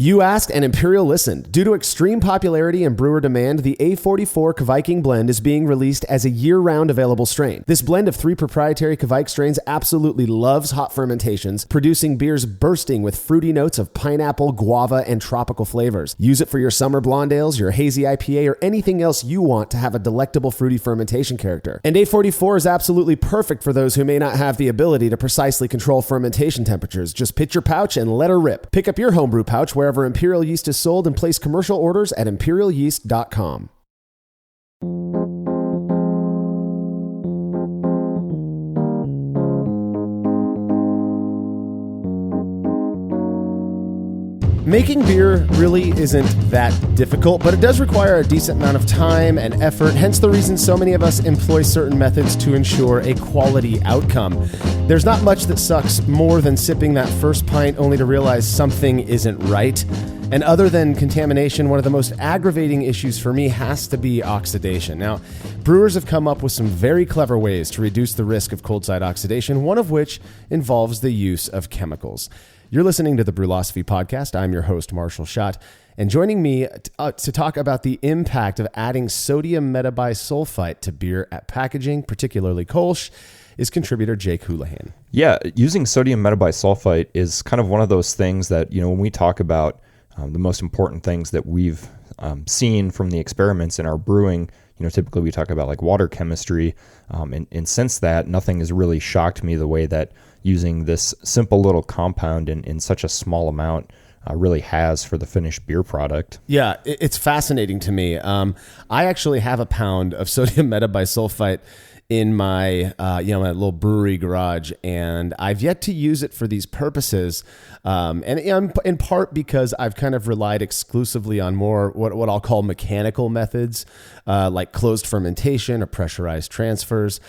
You asked and Imperial listened. Due to extreme popularity and brewer demand, the A44 Viking blend is being released as a year-round available strain. This blend of 3 proprietary Kvike strains absolutely loves hot fermentations, producing beers bursting with fruity notes of pineapple, guava, and tropical flavors. Use it for your summer blonde ales, your hazy IPA, or anything else you want to have a delectable fruity fermentation character. And A44 is absolutely perfect for those who may not have the ability to precisely control fermentation temperatures. Just pitch your pouch and let her rip. Pick up your homebrew pouch wherever Imperial Yeast is sold and place commercial orders at imperialyeast.com. Making beer really isn't that difficult, but it does require a decent amount of time and effort, hence the reason so many of us employ certain methods to ensure a quality outcome. There's not much that sucks more than sipping that first pint only to realize something isn't right. And other than contamination, one of the most aggravating issues for me has to be oxidation. Now, brewers have come up with some very clever ways to reduce the risk of cold side oxidation, one of which involves the use of chemicals. You're listening to the Brewlosophy Podcast. I'm your host, Marshall Schott, and joining me to talk about the impact of adding sodium metabisulfite to beer at packaging, particularly Kolsch, is contributor Jake Huolihan. Yeah, using sodium metabisulfite is kind of one of those things that, when we talk about the most important things that we've seen from the experiments in our brewing, typically we talk about like water chemistry, and since that, nothing has really shocked me the way that using this simple little compound in such a small amount really has for the finished beer product. Yeah, it's fascinating to me. I actually have a pound of sodium metabisulfite in my my little brewery garage, and I've yet to use it for these purposes, and in part because I've kind of relied exclusively on more what I'll call mechanical methods, like closed fermentation or pressurized transfers,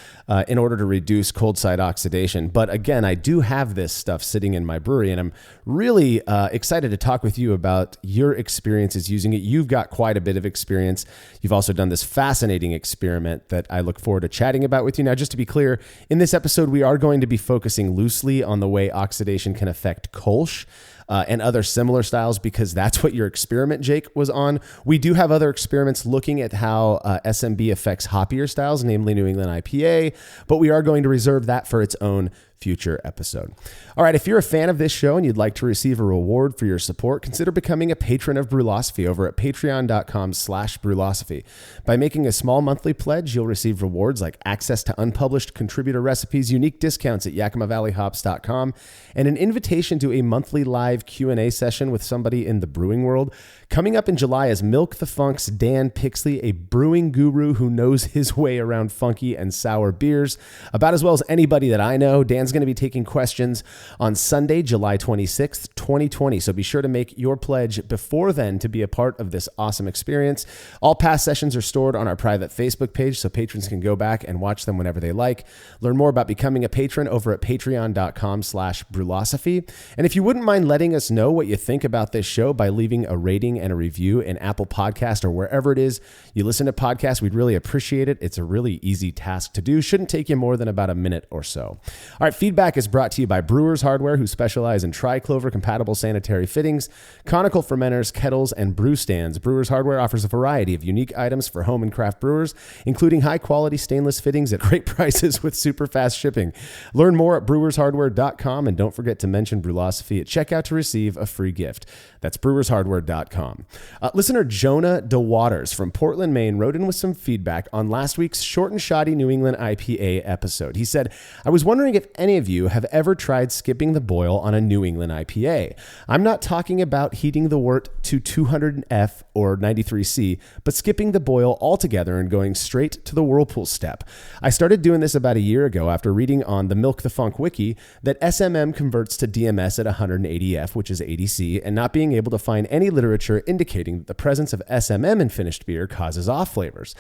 in order to reduce cold side oxidation. But again, I do have this stuff sitting in my brewery, and I'm really excited to talk with you about your experiences using it. You've got quite a bit of experience. You've also done this fascinating experiment that I look forward to chatting about with you. Now, just to be clear, in this episode, we are going to be focusing loosely on the way oxidation can affect Kolsch and other similar styles, because that's what your experiment, Jake, was on. We do have other experiments looking at how SMB affects hoppier styles, namely New England IPA, but we are going to reserve that for its own future episode. All right, if you're a fan of this show and you'd like to receive a reward for your support, consider becoming a patron of Brewlosophy over at patreon.com/Brewlosophy. By making a small monthly pledge, you'll receive rewards like access to unpublished contributor recipes, unique discounts at YakimaValleyHops.com, and an invitation to a monthly live Q&A session with somebody in the brewing world. Coming up in July is Milk the Funk's Dan Pixley, a brewing guru who knows his way around funky and sour beers about as well as anybody that I know. Dan's going to be taking questions on Sunday, July 26th, 2020. So be sure to make your pledge before then to be a part of this awesome experience. All past sessions are stored on our private Facebook page, so patrons can go back and watch them whenever they like. Learn more about becoming a patron over at patreon.com/Brewlosophy. And if you wouldn't mind letting us know what you think about this show by leaving a rating and a review in Apple Podcast or wherever it is you listen to podcasts, we'd really appreciate it. It's a really easy task to do. Shouldn't take you more than about a minute or so. All right, feedback is brought to you by Brewers Hardware, who specialize in triclover compatible sanitary fittings, conical fermenters, kettles, and brew stands. Brewers Hardware offers a variety of unique items for home and craft brewers, including high quality stainless fittings at great prices with super fast shipping. Learn more at brewershardware.com, and don't forget to mention Brewlosophy at checkout to receive a free gift. That's brewershardware.com. Listener Jonah DeWaters from Portland, Maine wrote in with some feedback on last week's short and shoddy New England IPA episode. He said, I was wondering if any of you have ever tried skipping the boil on a New England IPA. I'm not talking about heating the wort to 200F or 93C, but skipping the boil altogether and going straight to the whirlpool step. I started doing this about a year ago after reading on the Milk the Funk wiki that SMM converts to DMS at 180F, which is 80C, and not being able to find any literature indicating that the presence of SMM in finished beer causes off flavors.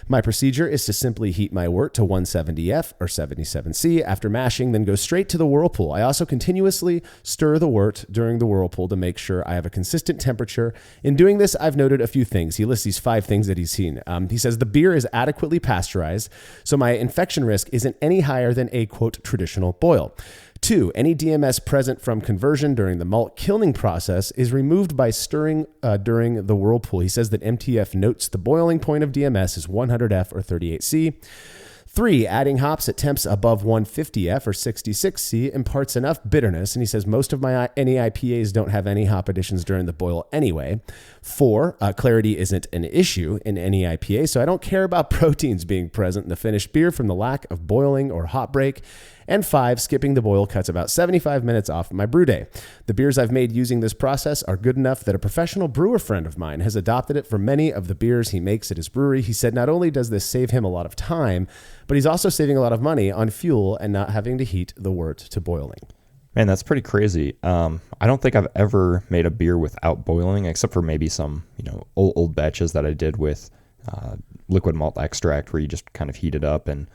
My procedure is to simply heat my wort to 170F or 77C after mashing, then go straight to the whirlpool. I also continuously stir the wort during the whirlpool to make sure I have a consistent temperature. In doing this, I've noted a few things. He lists these 5 things that he's seen. He says the beer is adequately pasteurized, so my infection risk isn't any higher than a, quote, traditional boil. 2, any DMS present from conversion during the malt kilning process is removed by stirring during the whirlpool. He says that MTF notes the boiling point of DMS is 100F or 38C. 3, adding hops at temps above 150F or 66C imparts enough bitterness, and he says most of my IPAs don't have any hop additions during the boil anyway. 4, clarity isn't an issue in any IPA, so I don't care about proteins being present in the finished beer from the lack of boiling or hop break. And 5, skipping the boil cuts about 75 minutes off my brew day. The beers I've made using this process are good enough that a professional brewer friend of mine has adopted it for many of the beers he makes at his brewery. He said not only does this save him a lot of time, but he's also saving a lot of money on fuel and not having to heat the wort to boiling. Man, that's pretty crazy. I don't think I've ever made a beer without boiling, except for maybe some, old batches that I did with liquid malt extract, where you just kind of heat it up and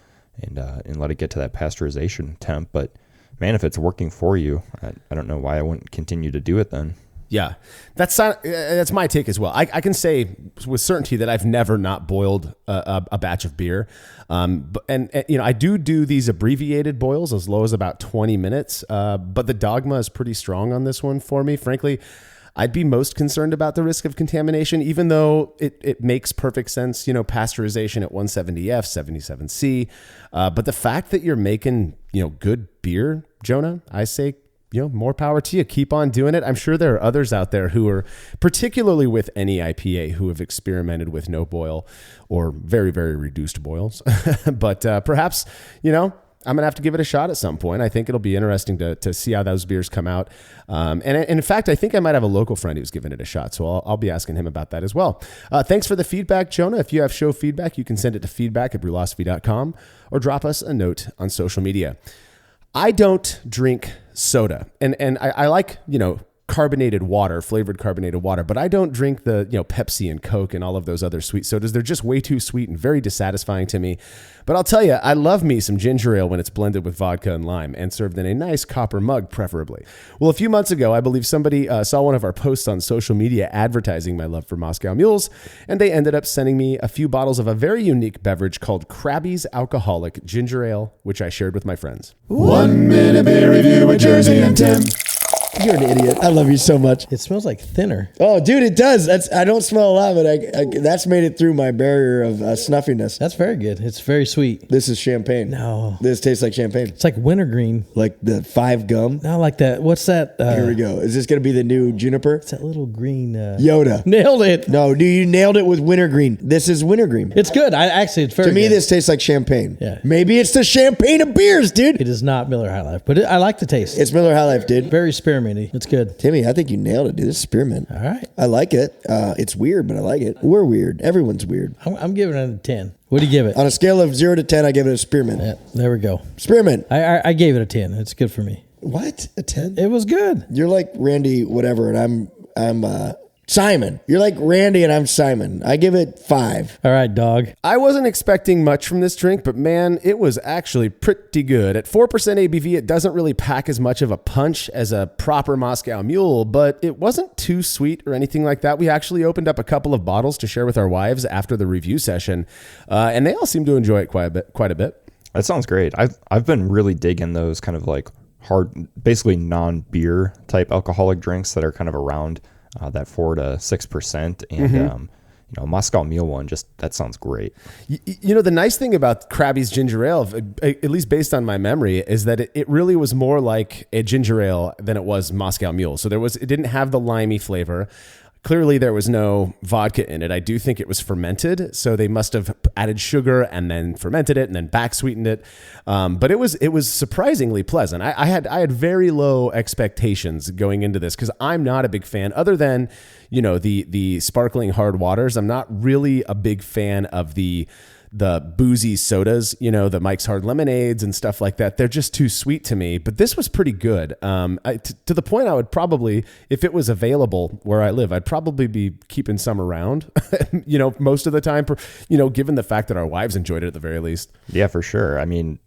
let it get to that pasteurization temp. But man, if it's working for you, I don't know why I wouldn't continue to do it then. Yeah, that's my take as well. I can say with certainty that I've never not boiled a batch of beer. I do these abbreviated boils as low as about 20 minutes. But the dogma is pretty strong on this one for me. Frankly, I'd be most concerned about the risk of contamination, even though it makes perfect sense, pasteurization at 170F, 77C. But the fact that you're making, good beer, Jonah, I say, more power to you. Keep on doing it. I'm sure there are others out there who are, particularly with any IPA, who have experimented with no boil or very, very reduced boils. But perhaps, I'm going to have to give it a shot at some point. I think it'll be interesting to see how those beers come out. And in fact, I think I might have a local friend who's given it a shot. So I'll be asking him about that as well. Thanks for the feedback, Jonah. If you have show feedback, you can send it to feedback@brewlosophy.com or drop us a note on social media. I don't drink soda, and I like, carbonated water, flavored carbonated water, but I don't drink the, Pepsi and Coke and all of those other sweet sodas. They're just way too sweet and very dissatisfying to me. But I'll tell you, I love me some ginger ale when it's blended with vodka and lime and served in a nice copper mug, preferably. Well, a few months ago, I believe somebody saw one of our posts on social media advertising my love for Moscow Mules, and they ended up sending me a few bottles of a very unique beverage called Krabby's Alcoholic Ginger Ale, which I shared with my friends. 1 minute beer review with Jersey and Tim. You're an idiot. I love you so much. It smells like thinner. Oh, dude, it does. I don't smell a lot, but that's made it through my barrier of snuffiness. That's very good. It's very sweet. This is champagne. No. This tastes like champagne. It's like wintergreen. Like the 5 gum? No, like that. What's that? Here we go. Is this going to be the new juniper? It's that little green. Yoda. Nailed it. No, dude, you nailed it with wintergreen. This is wintergreen. It's good. It's very good. To me, this tastes like champagne. Yeah. Maybe it's the champagne of beers, dude. It is not Miller High Life, but I like the taste. It's Miller High Life, dude. Very spearminty. It's good. Timmy, I think you nailed it, dude. This is spearmint. All right. I like it. It's weird, but I like it. We're weird. Everyone's weird. I'm giving it a 10. What do you give it? On a scale of 0 to 10, I give it a spearmint. Yeah, there we go. Spearmint. I gave it a 10. It's good for me. What? A 10? It was good. You're like Randy whatever, and I'm Simon. You're like Randy and I'm Simon. I give it 5. All right, dog. I wasn't expecting much from this drink, but man, it was actually pretty good. At 4% ABV, it doesn't really pack as much of a punch as a proper Moscow Mule, but it wasn't too sweet or anything like that. We actually opened up a couple of bottles to share with our wives after the review session, and they all seem to enjoy it quite a bit. That sounds great. I've been really digging those kind of like hard, basically non-beer type alcoholic drinks that are kind of around that 4 to 6%, and Moscow Mule one, that sounds great. The nice thing about Krabby's ginger ale, at least based on my memory, is that it really was more like a ginger ale than it was Moscow Mule. So it didn't have the limey flavor. Clearly, there was no vodka in it. I do think it was fermented, so they must have added sugar and then fermented it and then back sweetened it. But it was surprisingly pleasant. I had very low expectations going into this because I'm not a big fan. Other than the sparkling hard waters, I'm not really a big fan of the boozy sodas, the Mike's Hard Lemonades and stuff like that. They're just too sweet to me, but this was pretty good. To the point I would probably, if it was available where I live, I'd probably be keeping some around, most of the time, given the fact that our wives enjoyed it at the very least. Yeah, for sure. I mean,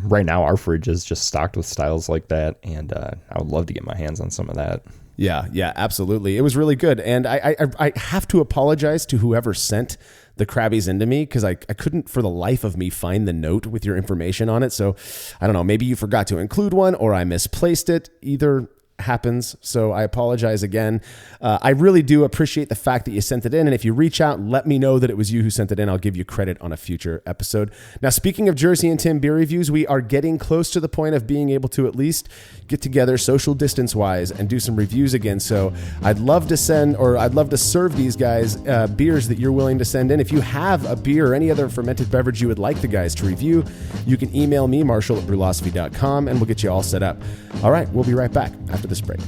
right now our fridge is just stocked with styles like that, and I would love to get my hands on some of that. Yeah, absolutely. It was really good. And I have to apologize to whoever sent the Krabbies into me because I couldn't for the life of me find the note with your information on it. So I don't know, maybe you forgot to include one or I misplaced it. Either happens. So I apologize again. I really do appreciate the fact that you sent it in. And if you reach out and let me know that it was you who sent it in, I'll give you credit on a future episode. Now, speaking of Jersey and Tim beer reviews, we are getting close to the point of being able to at least get together social distance wise and do some reviews again. So I'd love to serve these guys beers that you're willing to send in. If you have a beer or any other fermented beverage you would like the guys to review, you can email me, marshall@brulosophy.com, and we'll get you all set up. All right, we'll be right back after this break.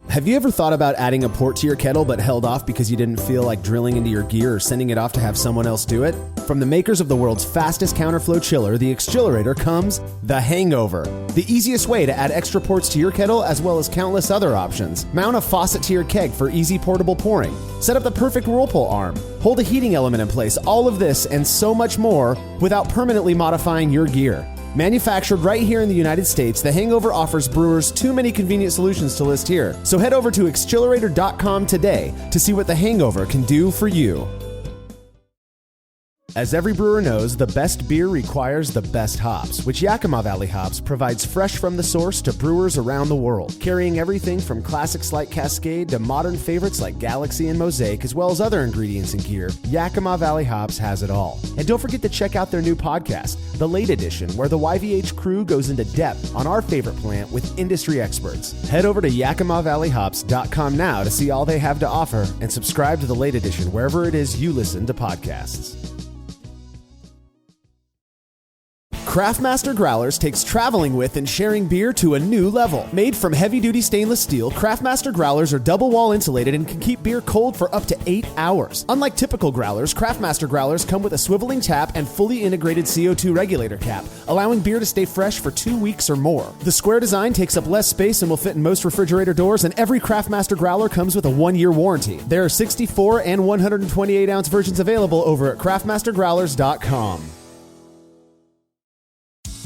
Have you ever thought about adding a port to your kettle but held off because you didn't feel like drilling into your gear or sending it off to have someone else do it? From the makers of the world's fastest counterflow chiller, the Xchillerator, comes the Hangover, the easiest way to add extra ports to your kettle as well as countless other options. Mount a faucet to your keg for easy portable pouring. Set up the perfect whirlpool arm. Hold a heating element in place. All of this and so much more without permanently modifying your gear. Manufactured right here in the United States, the Hangover offers brewers too many convenient solutions to list here. So head over to xchillerator.com today to see what the Hangover can do for you. As every brewer knows, the best beer requires the best hops, which Yakima Valley Hops provides fresh from the source to brewers around the world, carrying everything from classics like Cascade to modern favorites like Galaxy and Mosaic, as well as other ingredients and gear. Yakima Valley Hops has it all. And don't forget to check out their new podcast, The Late Edition, where the YVH crew goes into depth on our favorite plant with industry experts. Head over to YakimaValleyHops.com now to see all they have to offer and subscribe to The Late Edition wherever it is you listen to podcasts. Craftmaster Growlers takes traveling with and sharing beer to a new level. Made from heavy-duty stainless steel, Craftmaster Growlers are double-wall insulated and can keep beer cold for up to 8 hours. Unlike typical growlers, Craftmaster Growlers come with a swiveling tap and fully integrated CO2 regulator cap, allowing beer to stay fresh for 2 weeks or more. The square design takes up less space and will fit in most refrigerator doors, and every Craftmaster Growler comes with a 1-year warranty. There are 64 and 128-ounce versions available over at craftmastergrowlers.com.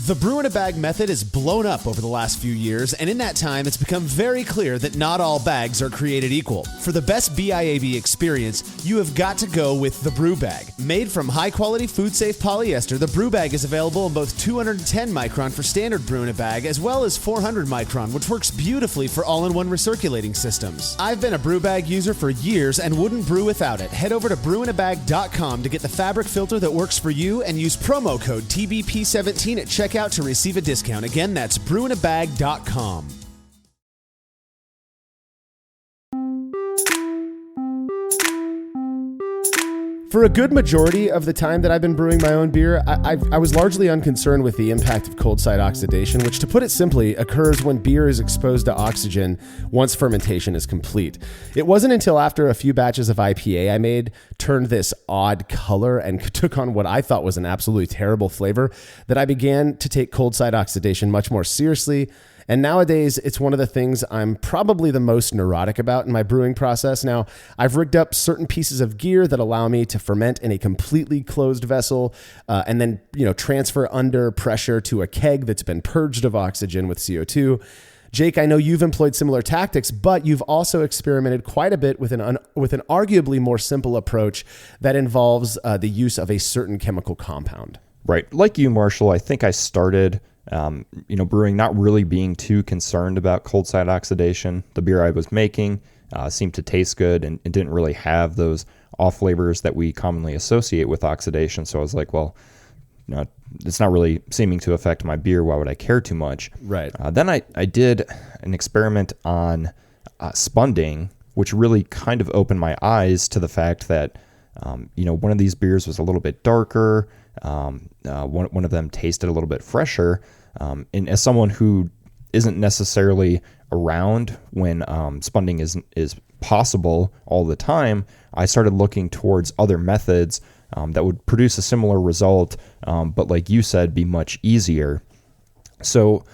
The brew in a bag method has blown up over the last few years, and in that time, it's become very clear that not all bags are created equal. For the best BIAB experience, you have got to go with the Brew Bag. Made from high-quality, food-safe polyester, the Brew Bag is available in both 210 micron for standard brew in a bag, as well as 400 micron, which works beautifully for all-in-one recirculating systems. I've been a Brew Bag user for years and wouldn't brew without it. Head over to brewinabag.com to get the fabric filter that works for you and use promo code TBP17 at checkout to receive a discount. Again, that's brewinabag.com. For a good majority of the time that I've been brewing my own beer, I was largely unconcerned with the impact of cold side oxidation, which, to put it simply, occurs when beer is exposed to oxygen once fermentation is complete. It wasn't until after a few batches of IPA I made turned this odd color and took on what I thought was an absolutely terrible flavor that I began to take cold side oxidation much more seriously. And nowadays, it's one of the things I'm probably the most neurotic about in my brewing process. Now, I've rigged up certain pieces of gear that allow me to ferment in a completely closed vessel and then, transfer under pressure to a keg that's been purged of oxygen with CO2. Jake, I know you've employed similar tactics, but you've also experimented quite a bit with an arguably more simple approach that involves the use of a certain chemical compound. Right. Like you, Marshall, I think I started brewing, not really being too concerned about cold side oxidation. The beer I was making seemed to taste good and didn't really have those off flavors that we commonly associate with oxidation. So I was like, well, it's not really seeming to affect my beer. Why would I care too much? Right. Then I did an experiment on spunding, which really kind of opened my eyes to the fact that, one of these beers was a little bit darker. One of them tasted a little bit fresher. And as someone who isn't necessarily around when spunding is possible all the time, I started looking towards other methods that would produce a similar result, but like you said, be much easier. So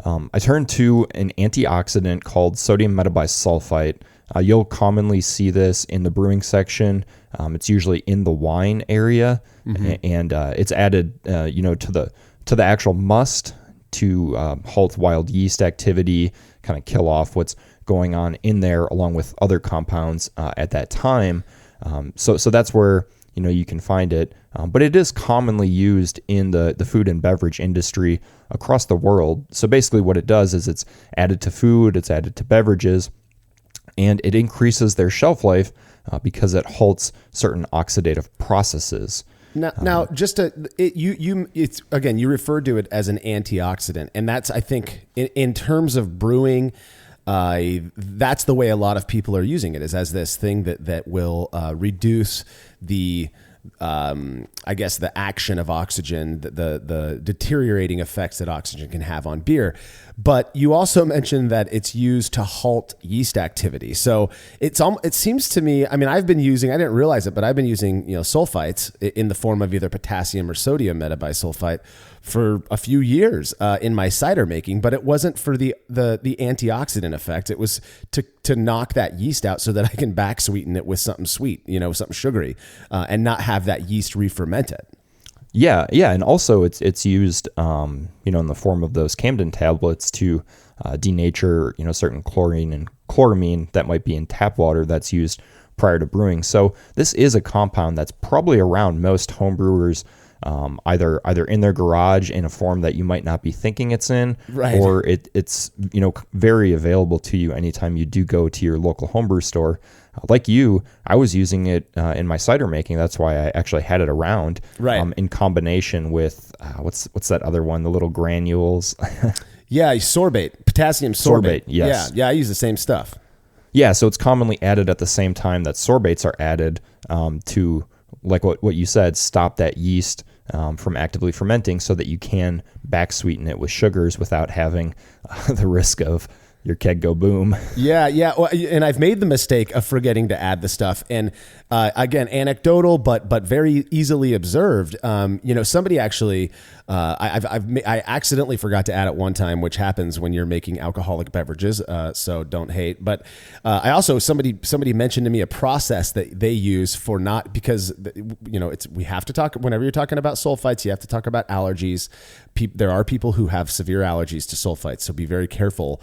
I turned to an antioxidant called sodium metabisulfite. You'll commonly see this in the brewing section. It's usually in the wine area, and it's added, to to the actual must to halt wild yeast activity, kind of kill off what's going on in there along with other compounds at that time. So that's where you can find it. But it is commonly used in the food and beverage industry across the world. So basically what it does is it's added to food, it's added to beverages, and it increases their shelf life because it halts certain oxidative processes. Now, it's again, you referred to it as an antioxidant, and that's, I think, in terms of brewing, that's the way a lot of people are using it, is as this thing that will reduce the I guess the action of oxygen, the deteriorating effects that oxygen can have on beer. But you also mentioned that it's used to halt yeast activity. So it seems to me, I mean, I didn't realize it, but I've been using sulfites in the form of either potassium or sodium metabisulfite for a few years in my cider making, but it wasn't for the antioxidant effect. It was to knock that yeast out so that I can back sweeten it with something sweet, something sugary, and not have that yeast re-ferment it. Yeah, and also it's used, in the form of those Camden tablets to denature, certain chlorine and chloramine that might be in tap water that's used prior to brewing. So this is a compound that's probably around most homebrewers, either in their garage in a form that you might not be thinking it's in, right, or it's very available to you anytime you do go to your local homebrew store. Like you, I was using it in my cider making. That's why I actually had it around, right, in combination with what's that other one, the little granules. Yeah, sorbate, potassium sorbate. Yes. Yeah, I use the same stuff. Yeah, so it's commonly added at the same time that sorbates are added to, like what you said, stop that yeast from actively fermenting so that you can back sweeten it with sugars without having the risk of your keg go boom. Yeah. Well, and I've made the mistake of forgetting to add the stuff. And again, anecdotal, but very easily observed. Somebody actually, I accidentally forgot to add it one time, which happens when you're making alcoholic beverages. So don't hate. But I also, somebody mentioned to me a process that they use for not, because we have to talk, whenever you're talking about sulfites, you have to talk about allergies. There are people who have severe allergies to sulfites, so be very careful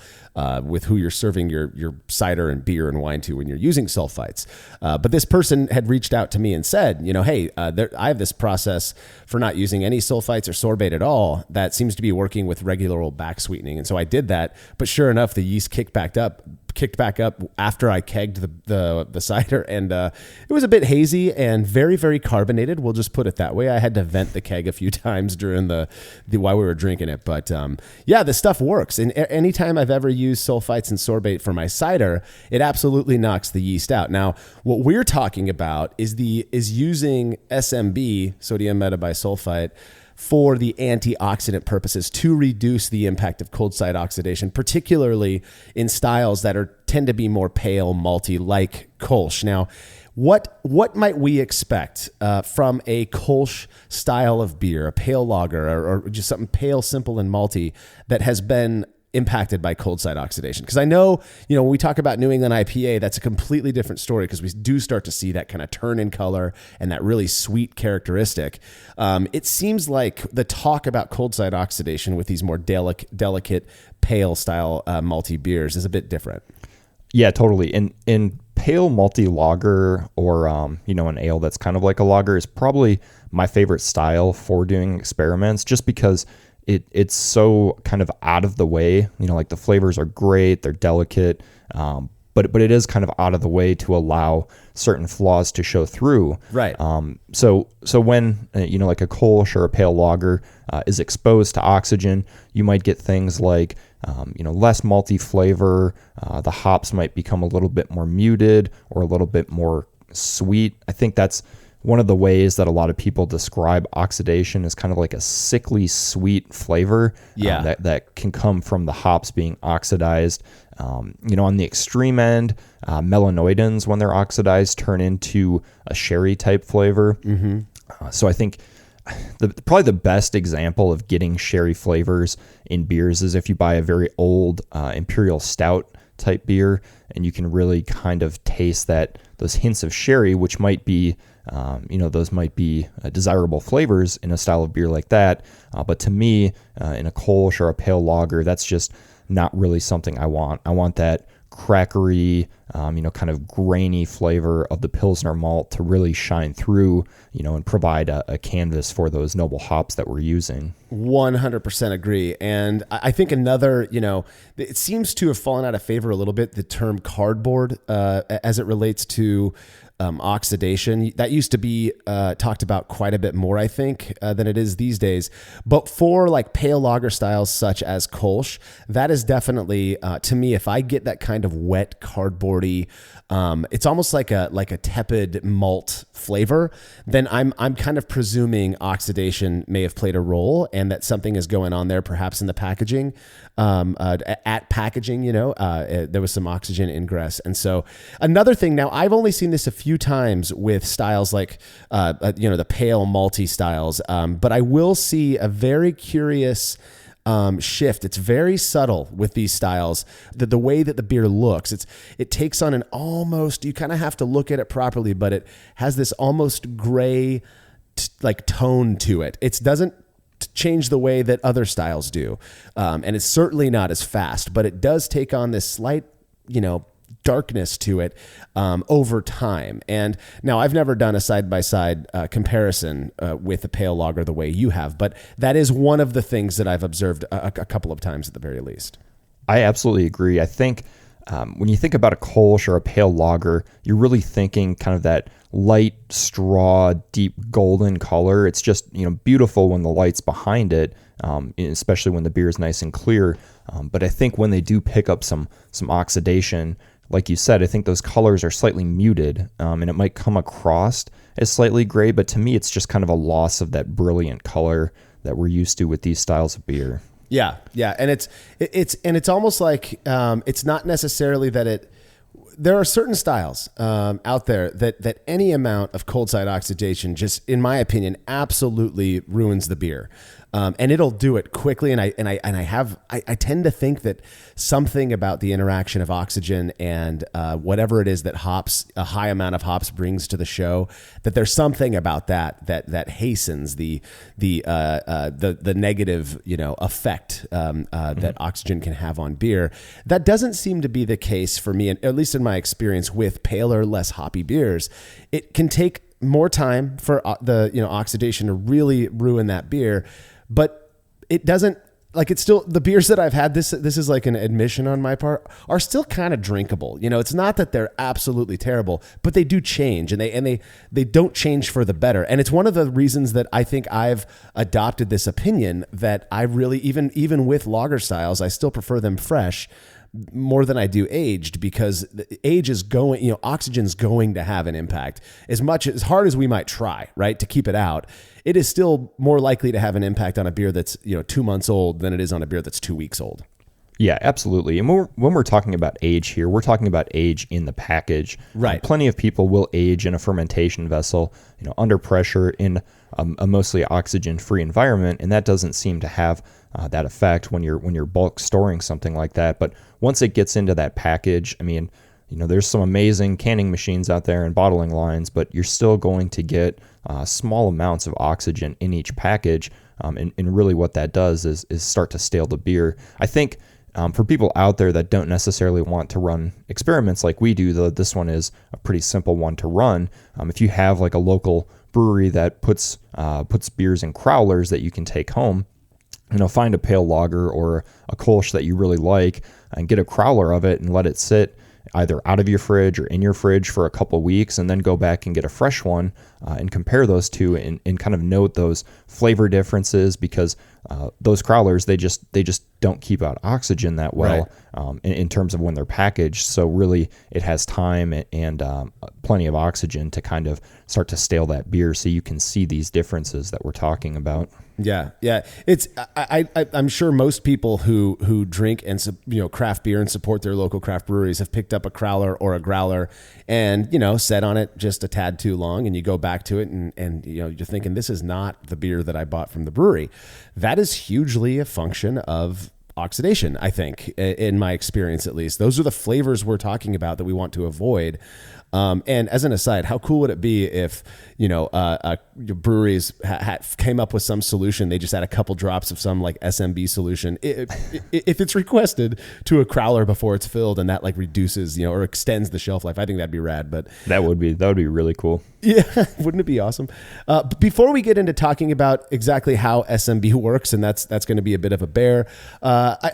with who you're serving your cider and beer and wine to when you're using sulfites. But this person had reached out to me and said, hey, I have this process for not using any sulfites or sorbate at all that seems to be working with regular old back sweetening. And so I did that, but sure enough, the yeast kicked back up after I kegged the cider, and it was a bit hazy and very, very carbonated. We'll just put it that way. I had to vent the keg a few times during the while we were drinking it, but the stuff works. And anytime I've ever used sulfites and sorbate for my cider, it absolutely knocks the yeast out. Now, what we're talking about is using SMB, sodium metabisulfite, for the antioxidant purposes to reduce the impact of cold side oxidation, particularly in styles that tend to be more pale, malty, like Kolsch. Now, what might we expect from a Kolsch style of beer, a pale lager, or just something pale, simple, and malty that has been impacted by cold side oxidation? Because I know, when we talk about New England IPA, that's a completely different story, because we do start to see that kind of turn in color and that really sweet characteristic. It seems like the talk about cold side oxidation with these more delicate pale style malty beers is a bit different. Yeah, totally. In pale malty lager, or an ale that's kind of like a lager, is probably my favorite style for doing experiments, just because it's so kind of out of the way. Like the flavors are great, they're delicate, but it is kind of out of the way to allow certain flaws to show through. Right. So when like a Kolsch or a pale lager is exposed to oxygen, you might get things like less malty flavor. The hops might become a little bit more muted or a little bit more sweet. I think that's one of the ways that a lot of people describe oxidation is kind of like a sickly sweet flavor. Yeah. That can come from the hops being oxidized. On the extreme end, melanoidins, when they're oxidized, turn into a sherry type flavor. Mm-hmm. So I think probably the best example of getting sherry flavors in beers is if you buy a very old imperial stout type beer, and you can really kind of taste those hints of sherry, which might be those might be desirable flavors in a style of beer like that. But to me, in a Kolsch or a pale lager, that's just not really something I want. I want that crackery, kind of grainy flavor of the Pilsner malt to really shine through, and provide a canvas for those noble hops that we're using. 100% agree. And I think another, it seems to have fallen out of favor a little bit, the term cardboard, as it relates to oxidation. That used to be talked about quite a bit more, I think, than it is these days. But for like pale lager styles such as Kolsch, that is definitely, to me, if I get that kind of wet cardboardy, it's almost like a tepid malt flavor, then I'm kind of presuming oxidation may have played a role and that something is going on there, perhaps in the packaging. At packaging, there was some oxygen ingress. And so another thing, now I've only seen this a few times with styles like, the pale malty styles. But I will see a very curious shift. It's very subtle with these styles. The way that the beer looks, it takes on an almost, you kind of have to look at it properly, but it has this almost gray tone to it. It doesn't change the way that other styles do. And it's certainly not as fast, but it does take on this slight, darkness to it over time. And now I've never done a side-by-side comparison with a pale lager the way you have, but that is one of the things that I've observed a couple of times at the very least. I absolutely agree. I think when you think about a Kolsch or a pale lager, you're really thinking kind of that light straw, deep golden color. It's just, beautiful when the light's behind it, especially when the beer is nice and clear. But I think when they do pick up some oxidation, like you said, I think those colors are slightly muted, and it might come across as slightly gray, but to me, it's just kind of a loss of that brilliant color that we're used to with these styles of beer. Yeah. And it's almost like, it's not necessarily that there are certain styles out there that any amount of cold side oxidation just, in my opinion, absolutely ruins the beer. And it'll do it quickly. And I tend to think that something about the interaction of oxygen and whatever it is that a high amount of hops brings to the show, that there's something about that hastens the negative, effect that oxygen can have on beer. That doesn't seem to be the case for me, and at least in my experience with paler, less hoppy beers. It can take more time for the oxidation to really ruin that beer. But it doesn't, it's still, the beers that I've had, this is like an admission on my part, are still kind of drinkable. It's not that they're absolutely terrible, but they do change, and they don't change for the better. And it's one of the reasons that I think I've adopted this opinion that I really, even with lager styles, I still prefer them fresh more than I do aged, because age is going, oxygen's going to have an impact. As hard as we might try, right, to keep it out, it is still more likely to have an impact on a beer that's 2 months old than it is on a beer that's 2 weeks old. Yeah, absolutely. And when we're talking about age here, we're talking about age in the package. Right. Plenty of people will age in a fermentation vessel, under pressure in a mostly oxygen-free environment, and that doesn't seem to have that effect when you're bulk storing something like that. But once it gets into that package, there's some amazing canning machines out there and bottling lines, but you're still going to get small amounts of oxygen in each package. And really what that does is start to stale the beer. I think for people out there that don't necessarily want to run experiments like we do, this one is a pretty simple one to run. If you have like a local brewery that puts beers in crowlers that you can take home, find a pale lager or a Kolsch that you really like and get a crowler of it and let it sit either out of your fridge or in your fridge for a couple of weeks, and then go back and get a fresh one and compare those two and kind of note those flavor differences, because those crowlers, they just don't keep out oxygen that well, right, in terms of when they're packaged. So really it has time and plenty of oxygen to kind of start to stale that beer, so you can see these differences that we're talking about. Yeah. It's I'm sure most people who drink and craft beer and support their local craft breweries have picked up a crowler or a growler and sat on it just a tad too long, and you go back to it and you're thinking, this is not the beer that I bought from the brewery. That is hugely a function of oxidation, I think, in my experience at least. Those are the flavors we're talking about that we want to avoid. And as an aside, how cool would it be if, your breweries came up with some solution? They just add a couple drops of some like SMB solution. If it's requested to a crowler before it's filled, and that like reduces, or extends the shelf life, I think that'd be rad. But that would be really cool. Yeah, wouldn't it be awesome? Before we get into talking about exactly how SMB works, and that's going to be a bit of a bear,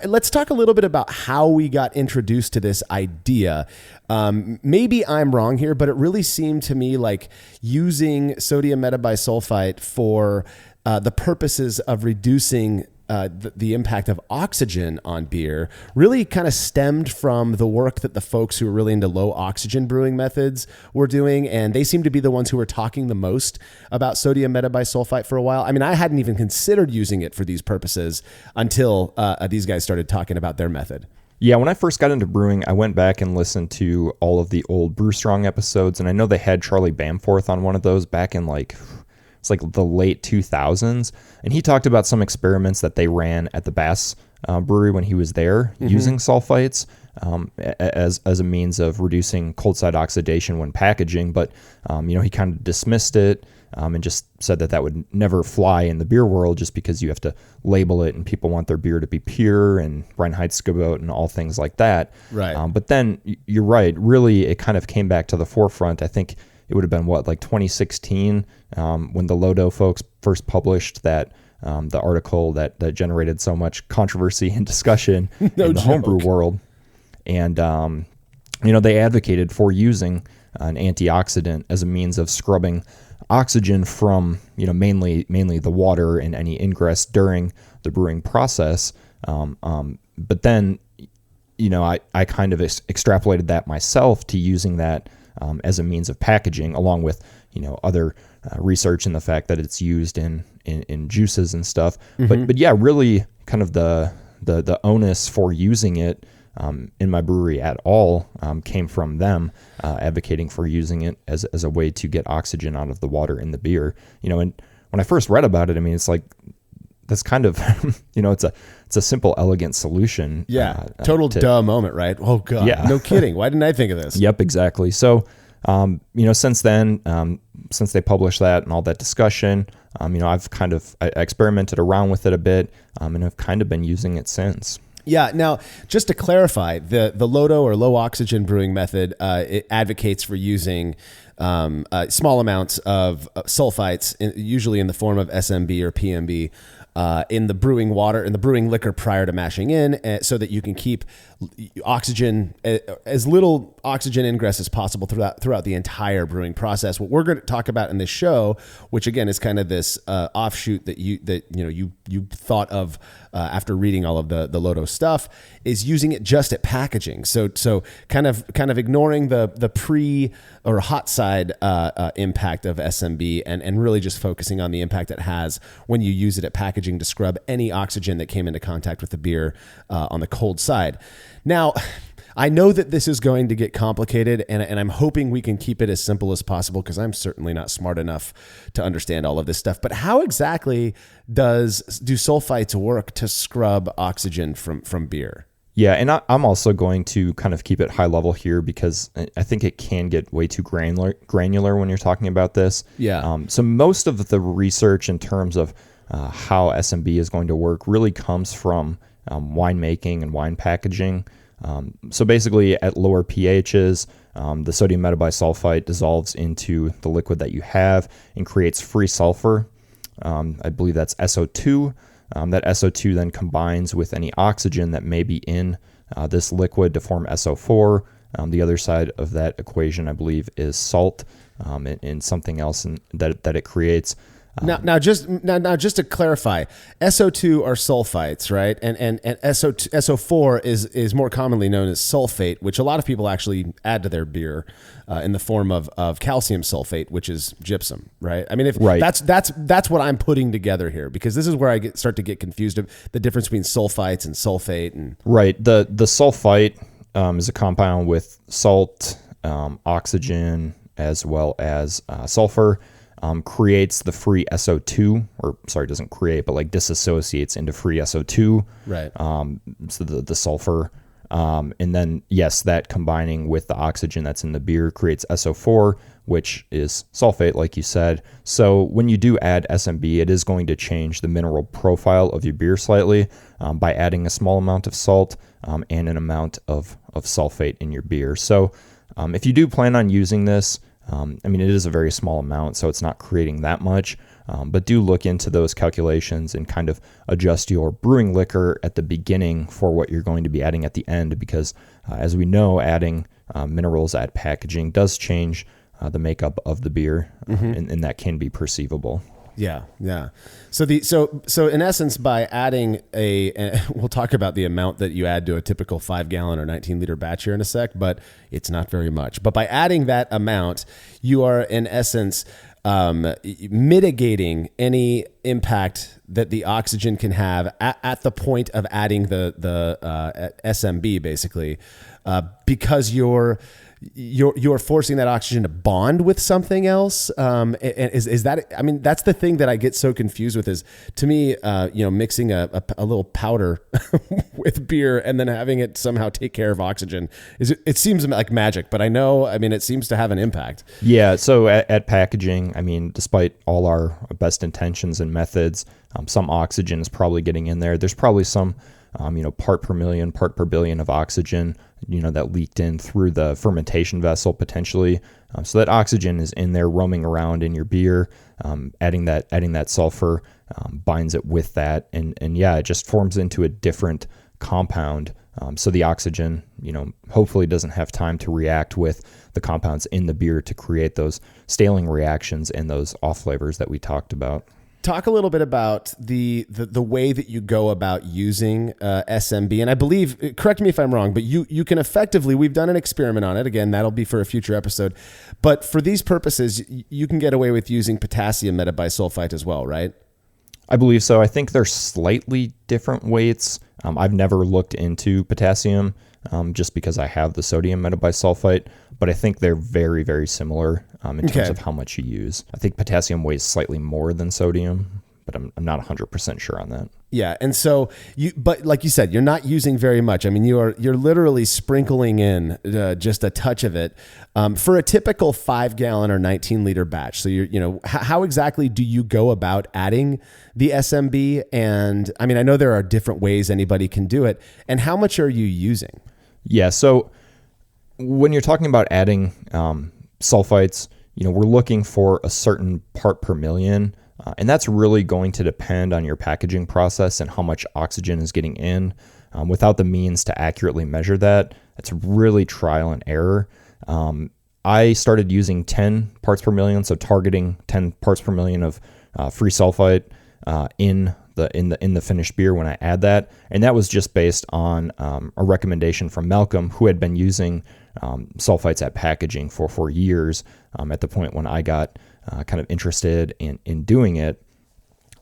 let's talk a little bit about how we got introduced to this idea. Maybe I'm wrong here, but it really seemed to me like using sodium metabisulfite for the purposes of reducing the impact of oxygen on beer really kind of stemmed from the work that the folks who were really into low oxygen brewing methods were doing. And they seem to be the ones who were talking the most about sodium metabisulfite for a while. I mean, I hadn't even considered using it for these purposes until these guys started talking about their method. Yeah, when I first got into brewing, I went back and listened to all of the old Brew Strong episodes, and I know they had Charlie Bamforth on one of those back in it's like the late 2000s, and he talked about some experiments that they ran at the Bass Brewery when he was there, using sulfites as a means of reducing cold side oxidation when packaging. But he kind of dismissed it and just said that would never fly in the beer world, just because you have to label it and people want their beer to be pure and Reinheitsgebot and all things like that. Right. But then you're right. Really, it kind of came back to the forefront. I think it would have been 2016 when the Lodo folks first published that the article that generated so much controversy and discussion in the homebrew world. And they advocated for using an antioxidant as a means of scrubbing oxygen from mainly the water and any ingress during the brewing process. But then I kind of extrapolated that myself to using that as a means of packaging, along with other research and the fact that it's used in juices and stuff. But yeah, really kind of the onus for using it in my brewery at all came from them advocating for using it as a way to get oxygen out of the water in the beer. And when I first read about it, I mean, it's like, that's kind of, it's a simple, elegant solution. Yeah. Total duh moment, right? Oh God. Yeah. No kidding. Why didn't I think of this? Yep, exactly. So, since then, since they published that and all that discussion, I've kind of I experimented around with it a bit, and I've kind of been using it since. Yeah. Now, just to clarify, the Lodo or low oxygen brewing method, it advocates for using small amounts of sulfites, usually in the form of SMB or PMB, in the brewing water, in the brewing liquor prior to mashing in, so that you can keep oxygen, as little oxygen ingress as possible throughout the entire brewing process. What we're going to talk about in this show, which again is kind of this offshoot that you thought of after reading all of the Lodo stuff, is using it just at packaging. So kind of ignoring the pre or hot side impact of SMB and really just focusing on the impact it has when you use it at packaging to scrub any oxygen that came into contact with the beer on the cold side. Now, I know that this is going to get complicated, and I'm hoping we can keep it as simple as possible, because I'm certainly not smart enough to understand all of this stuff. But how exactly do sulfites work to scrub oxygen from beer? Yeah, and I'm also going to kind of keep it high level here, because I think it can get way too granular when you're talking about this. Yeah. So most of the research in terms of how SMB is going to work really comes from winemaking and wine packaging. So basically, at lower pHs, the sodium metabisulfite dissolves into the liquid that you have and creates free sulfur. I believe that's SO2. That SO2 then combines with any oxygen that may be in this liquid to form SO4. The other side of that equation, I believe, is salt and something else that it creates. Now, just to clarify, SO2 are sulfites, right? And SO4 is more commonly known as sulfate, which a lot of people actually add to their beer in the form of calcium sulfate, which is gypsum, right? I mean, that's what I'm putting together here, because this is where I start to get confused of the difference between sulfites and sulfate. And right, the sulfite is a compound with salt, oxygen, as well as sulfur. Creates the free SO2, doesn't create, but like disassociates into free SO2. Right. So the sulfur And then, yes, that combining with the oxygen that's in the beer creates SO4, which is sulfate, like you said. So when you do add SMB, it is going to change the mineral profile of your beer slightly by adding a small amount of salt and an amount of sulfate in your beer. So if you do plan on using this, I mean, it is a very small amount, so it's not creating that much. But do look into those calculations and kind of adjust your brewing liquor at the beginning for what you're going to be adding at the end, because as we know, adding minerals at packaging does change the makeup of the beer, and that can be perceivable. Yeah. So in essence, by adding we'll talk about the amount that you add to a typical 5-gallon or 19-liter batch here in a sec, but it's not very much. But by adding that amount, you are in essence mitigating any impact that the oxygen can have at the point of adding the SMB, basically, because you're forcing that oxygen to bond with something else. Is that, I mean, that's the thing that I get so confused with is, to me, mixing a little powder with beer and then having it somehow take care of oxygen it seems like magic, but it seems to have an impact. Yeah. So at packaging, I mean, despite all our best intentions and methods, some oxygen is probably getting in there. There's probably some, part per million, part per billion of oxygen, that leaked in through the fermentation vessel potentially. So that oxygen is in there roaming around in your beer. Adding that sulfur binds it with that, and it just forms into a different compound. So the oxygen, hopefully doesn't have time to react with the compounds in the beer to create those staling reactions and those off flavors that we talked about. Talk a little bit about the way that you go about using SMB. And I believe, correct me if I'm wrong, but you can effectively, we've done an experiment on it. Again, that'll be for a future episode. But for these purposes, you can get away with using potassium metabisulfite as well, right? I believe so. I think they're slightly different weights. I've never looked into potassium just because I have the sodium metabisulfite, but I think they're very, very similar in terms of how much you use. I think potassium weighs slightly more than sodium, but I'm not 100% sure on that. Yeah, and so but like you said, you're not using very much. I mean, you're literally sprinkling in just a touch of it for a typical 5-gallon or 19-liter batch. So how exactly do you go about adding the SMB? And I mean, I know there are different ways anybody can do it. And how much are you using? Yeah, so when you're talking about adding sulfites, we're looking for a certain part per million. And that's really going to depend on your packaging process and how much oxygen is getting in. Without the means to accurately measure that, it's really trial and error. I started using 10 parts per million, so targeting 10 parts per million of free sulfite in the finished beer when I add that, and that was just based on a recommendation from Malcolm, who had been using sulfites at packaging for years. At the point when I got kind of interested in doing it.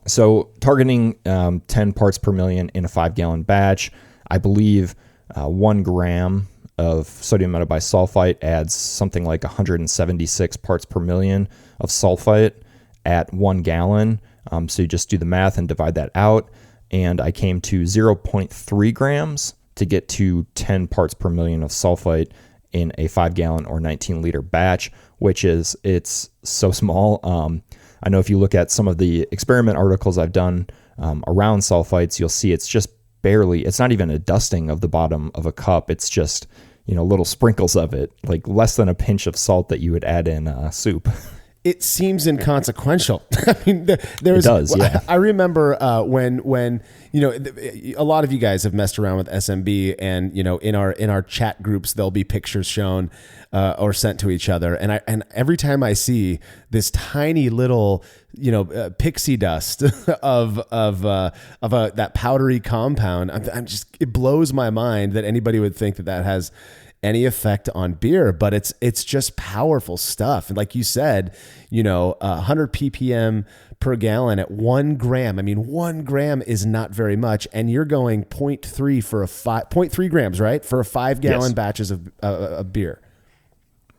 So targeting 10 parts per million in a 5-gallon batch, I believe 1 gram of sodium metabisulfite adds something like 176 parts per million of sulfite at 1 gallon. So you just do the math and divide that out. And I came to 0.3 grams to get to 10 parts per million of sulfite in a 5-gallon or 19-liter batch, which it's so small. I know if you look at some of the experiment articles I've done around sulfites, you'll see it's just barely, it's not even a dusting of the bottom of a cup. It's just, little sprinkles of it, like less than a pinch of salt that you would add in soup. It seems inconsequential. I mean, it does, yeah. I remember when a lot of you guys have messed around with SMB, and in our chat groups there'll be pictures shown or sent to each other, and every time I see this tiny little pixie dust of that powdery compound, I'm just, it blows my mind that anybody would think that has any effect on beer, but it's just powerful stuff. And like you said, 100 ppm per gallon at 1 gram. I mean, 1 gram is not very much, and you're going 0.3 for 0.3 grams, right? For a 5-gallon batches of beer.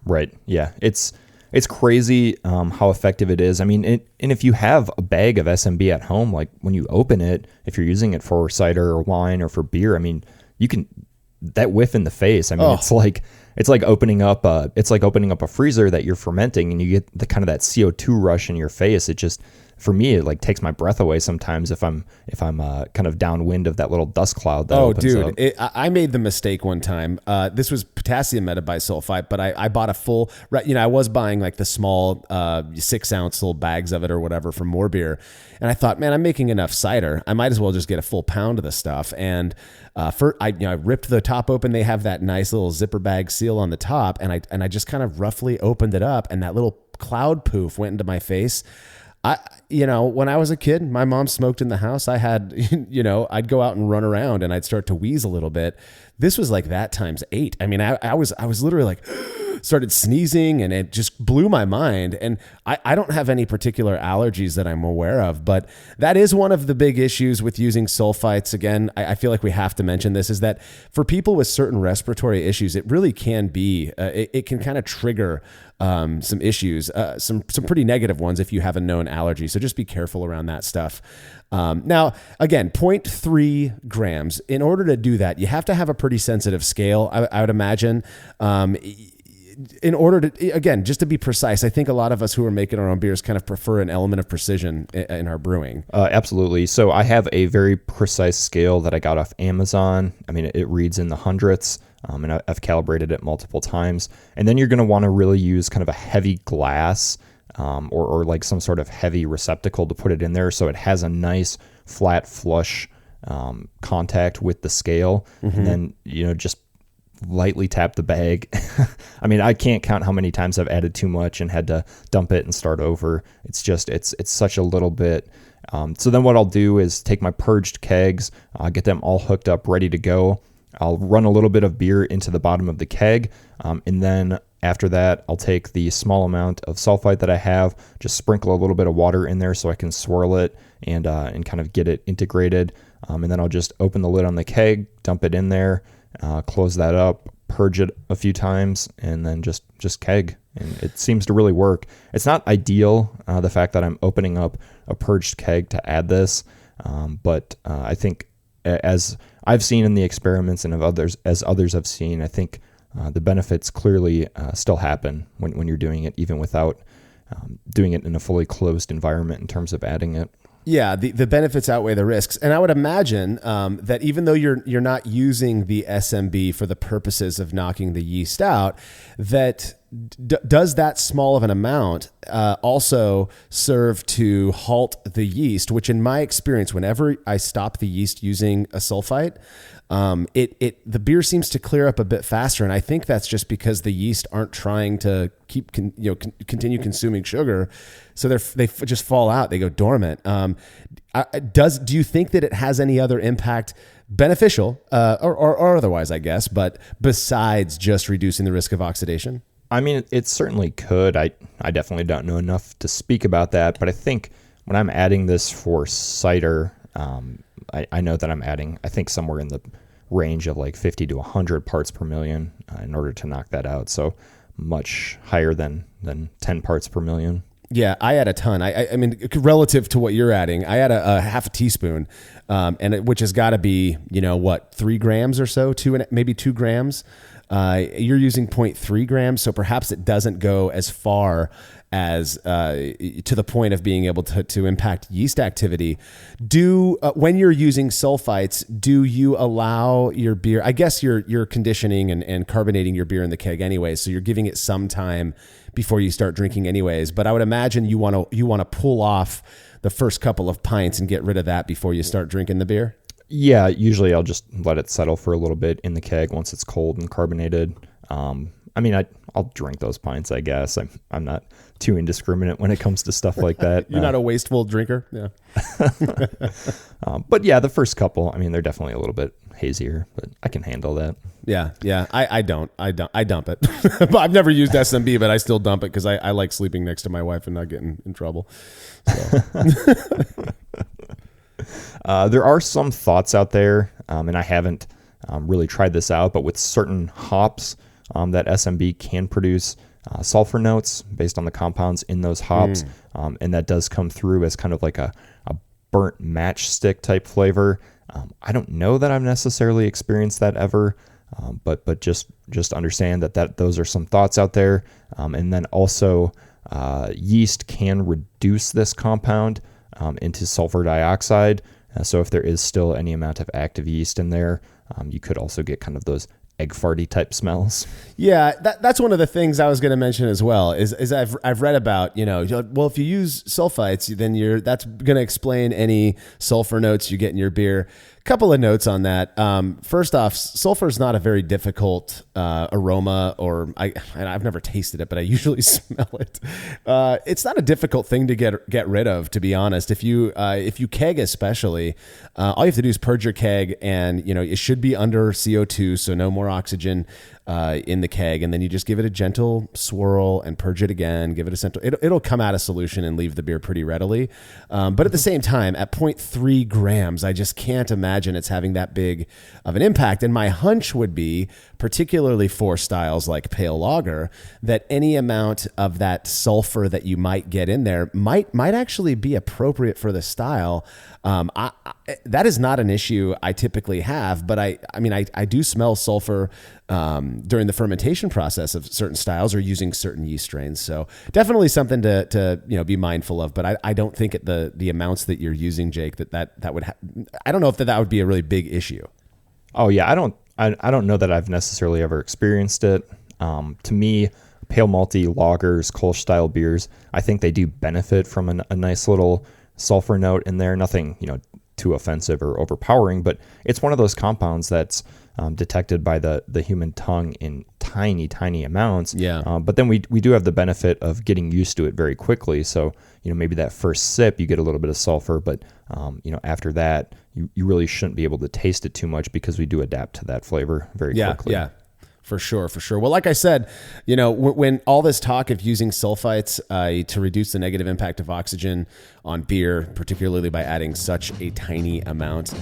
Right. Yeah. It's crazy how effective it is. I mean, and if you have a bag of SMB at home, like when you open it, if you're using it for cider or wine or for beer, I mean, you can that whiff in the face. I mean, it's like opening up a freezer that you're fermenting, and you get the kind of that CO2 rush in your face. It just, for me, it like takes my breath away sometimes if I'm kind of downwind of that little dust cloud that opens up. I made the mistake one time. This was potassium metabisulfite, but I bought a full, I was buying like the small 6-ounce little bags of it or whatever from More Beer. And I thought, man, I'm making enough cider. I might as well just get a full pound of the stuff. And I ripped the top open. They have that nice little zipper bag seal on the top. And I just kind of roughly opened it up, and that little cloud poof went into my face. When I was a kid, my mom smoked in the house. I had, I'd go out and run around and I'd start to wheeze a little bit. This was like that times 8. I mean, I was literally like, started sneezing, and it just blew my mind. And I don't have any particular allergies that I'm aware of, but that is one of the big issues with using sulfites. Again, I feel like we have to mention this, is that for people with certain respiratory issues, it really can be, it can kind of trigger some issues, some pretty negative ones if you have a known allergy. So just be careful around that stuff. Now, again, 0.3 grams. In order to do that, you have to have a pretty sensitive scale, I would imagine. In order to, again, just to be precise, I think a lot of us who are making our own beers kind of prefer an element of precision in our brewing. Absolutely. So I have a very precise scale that I got off Amazon. I mean, it reads in the hundredths. And I've calibrated it multiple times. And then you're going to want to really use kind of a heavy glass or like some sort of heavy receptacle to put it in there, so it has a nice flat flush contact with the scale. Mm-hmm. And then, just lightly tap the bag. I mean, I can't count how many times I've added too much and had to dump it and start over. It's just, it's such a little bit. So then what I'll do is take my purged kegs, get them all hooked up, ready to go. I'll run a little bit of beer into the bottom of the keg. And then after that, I'll take the small amount of sulfite that I have, just sprinkle a little bit of water in there so I can swirl it and kind of get it integrated. And then I'll just open the lid on the keg, dump it in there, close that up, purge it a few times, and then just keg. And it seems to really work. It's not ideal, the fact that I'm opening up a purged keg to add this, but I think as I've seen in the experiments and as others have seen, I think the benefits clearly still happen when you're doing it, even without doing it in a fully closed environment in terms of adding it. Yeah, the benefits outweigh the risks. And I would imagine that even though you're not using the SMB for the purposes of knocking the yeast out, that does that small of an amount also serve to halt the yeast, which in my experience, whenever I stop the yeast using a sulfite, the beer seems to clear up a bit faster. And I think that's just because the yeast aren't trying to continue consuming sugar. So they just fall out. They go dormant. Do you think that it has any other impact, beneficial or otherwise, I guess, but besides just reducing the risk of oxidation? I mean, it certainly could. I definitely don't know enough to speak about that, but I think when I'm adding this for cider, I know that I'm adding, I think, somewhere in the range of like 50 to 100 parts per million in order to knock that out. So much higher than 10 parts per million. Yeah, I add a ton. I mean, relative to what you're adding, I add a half a teaspoon, which has got to be, 3 grams or so, maybe 2 grams. You're using 0.3 grams, so perhaps it doesn't go as far as to the point of being able to impact yeast activity. When you're using sulfites, do you allow your beer? I guess you're conditioning and carbonating your beer in the keg anyway, so you're giving it some time before you start drinking anyways. But I would imagine you want to pull off the first couple of pints and get rid of that before you start drinking the beer. Yeah, usually I'll just let it settle for a little bit in the keg once it's cold and carbonated. I mean, I'll drink those pints, I guess. I'm not too indiscriminate when it comes to stuff like that. You're not a wasteful drinker? Yeah. But yeah, the first couple, I mean, they're definitely a little bit hazier, but I can handle that. Yeah. I dump it. But I've never used SMB, but I still dump it because I like sleeping next to my wife and not getting in trouble. So. There are some thoughts out there, and I haven't really tried this out, but with certain hops that SMB can produce sulfur notes based on the compounds in those hops, and that does come through as kind of like a burnt matchstick type flavor. I don't know that I've necessarily experienced that ever, But just understand that those are some thoughts out there. And then also yeast can reduce this compound into sulfur dioxide. So if there is still any amount of active yeast in there, you could also get kind of those egg farty type smells. Yeah, that's one of the things I was going to mention as well. Is I've read about, well, if you use sulfites, then that's going to explain any sulfur notes you get in your beer. Couple of notes on that. First off, sulfur is not a very difficult aroma, or I've never tasted it, but I usually smell it. It's not a difficult thing to get rid of, to be honest. If you keg especially, all you have to do is purge your keg, and it should be under CO2, so no more oxygen in the keg, and then you just give it a gentle swirl and purge it again. Give it a central. It'll come out of solution and leave the beer pretty readily. But at the same time, at 0.3 grams, I just can't imagine it's having that big of an impact. And my hunch would be, particularly for styles like pale lager, that any amount of that sulfur that you might get in there might actually be appropriate for the style. That is not an issue I typically have, but I do smell sulfur during the fermentation process of certain styles or using certain yeast strains. So definitely something to be mindful of. But I don't think at the amounts that you're using, Jake, that would I don't know if that would be a really big issue. Oh yeah, I don't know that I've necessarily ever experienced it. To me, pale malty lagers, Kolsch style beers, I think they do benefit from a nice little sulfur note in there. Nothing too offensive or overpowering, but it's one of those compounds that's detected by the human tongue in tiny amounts. Yeah. But then we do have the benefit of getting used to it very quickly. So maybe that first sip you get a little bit of sulfur, but after that you really shouldn't be able to taste it too much, because we do adapt to that flavor very quickly. Yeah. For sure. Well, like I said, when all this talk of using sulfites to reduce the negative impact of oxygen on beer, particularly by adding such a tiny amount,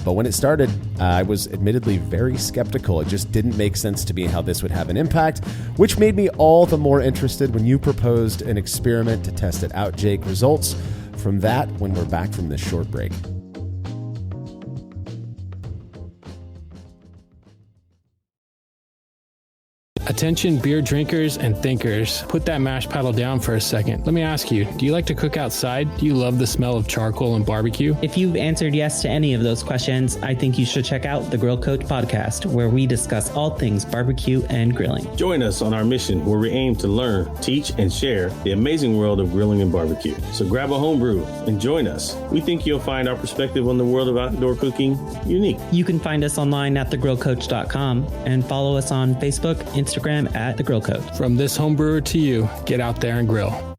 but when it started, I was admittedly very skeptical. It just didn't make sense to me how this would have an impact, which made me all the more interested when you proposed an experiment to test it out, Jake. Results from that when we're back from this short break. Attention beer drinkers and thinkers, put that mash paddle down for a second. Let me ask you, do you like to cook outside? Do you love the smell of charcoal and barbecue? If you've answered yes to any of those questions, I think you should check out the Grill Coach podcast, where we discuss all things barbecue and grilling. Join us on our mission, where we aim to learn, teach, and share the amazing world of grilling and barbecue. So grab a homebrew and join us. We think you'll find our perspective on the world of outdoor cooking unique. You can find us online at thegrillcoach.com and follow us on Facebook, Instagram at The Grill Coach. From this homebrewer to you, get out there and grill.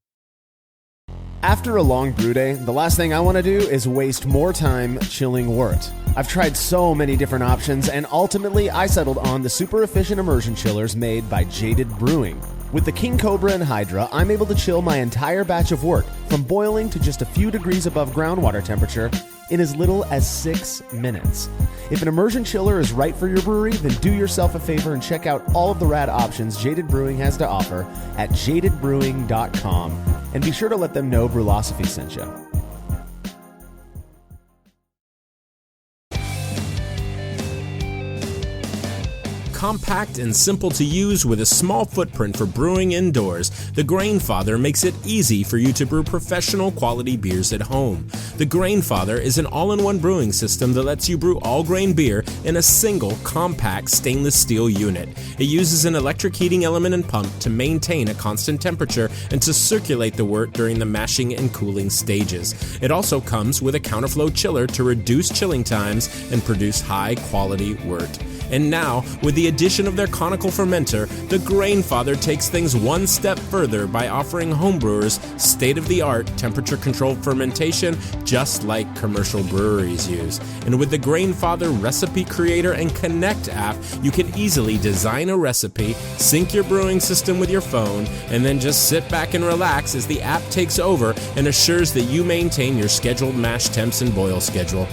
After a long brew day, the last thing I want to do is waste more time chilling wort. I've tried so many different options, and ultimately I settled on the super efficient immersion chillers made by Jaded Brewing. With the King Cobra and Hydra, I'm able to chill my entire batch of wort from boiling to just a few degrees above groundwater temperature in as little as 6 minutes. If an immersion chiller is right for your brewery, then do yourself a favor and check out all of the rad options Jaded Brewing has to offer at jadedbrewing.com, and be sure to let them know Brewlosophy sent you. Compact and simple to use with a small footprint for brewing indoors, the Grainfather makes it easy for you to brew professional quality beers at home. The Grainfather is an all-in-one brewing system that lets you brew all grain beer in a single compact stainless steel unit. It uses an electric heating element and pump to maintain a constant temperature and to circulate the wort during the mashing and cooling stages. It also comes with a counterflow chiller to reduce chilling times and produce high-quality wort. And now, with the addition of their conical fermenter, the Grainfather takes things one step further by offering homebrewers state-of-the-art temperature-controlled fermentation just like commercial breweries use. And with the Grainfather Recipe Creator and Connect app, you can easily design a recipe, sync your brewing system with your phone, and then just sit back and relax as the app takes over and assures that you maintain your scheduled mash temps and boil schedule.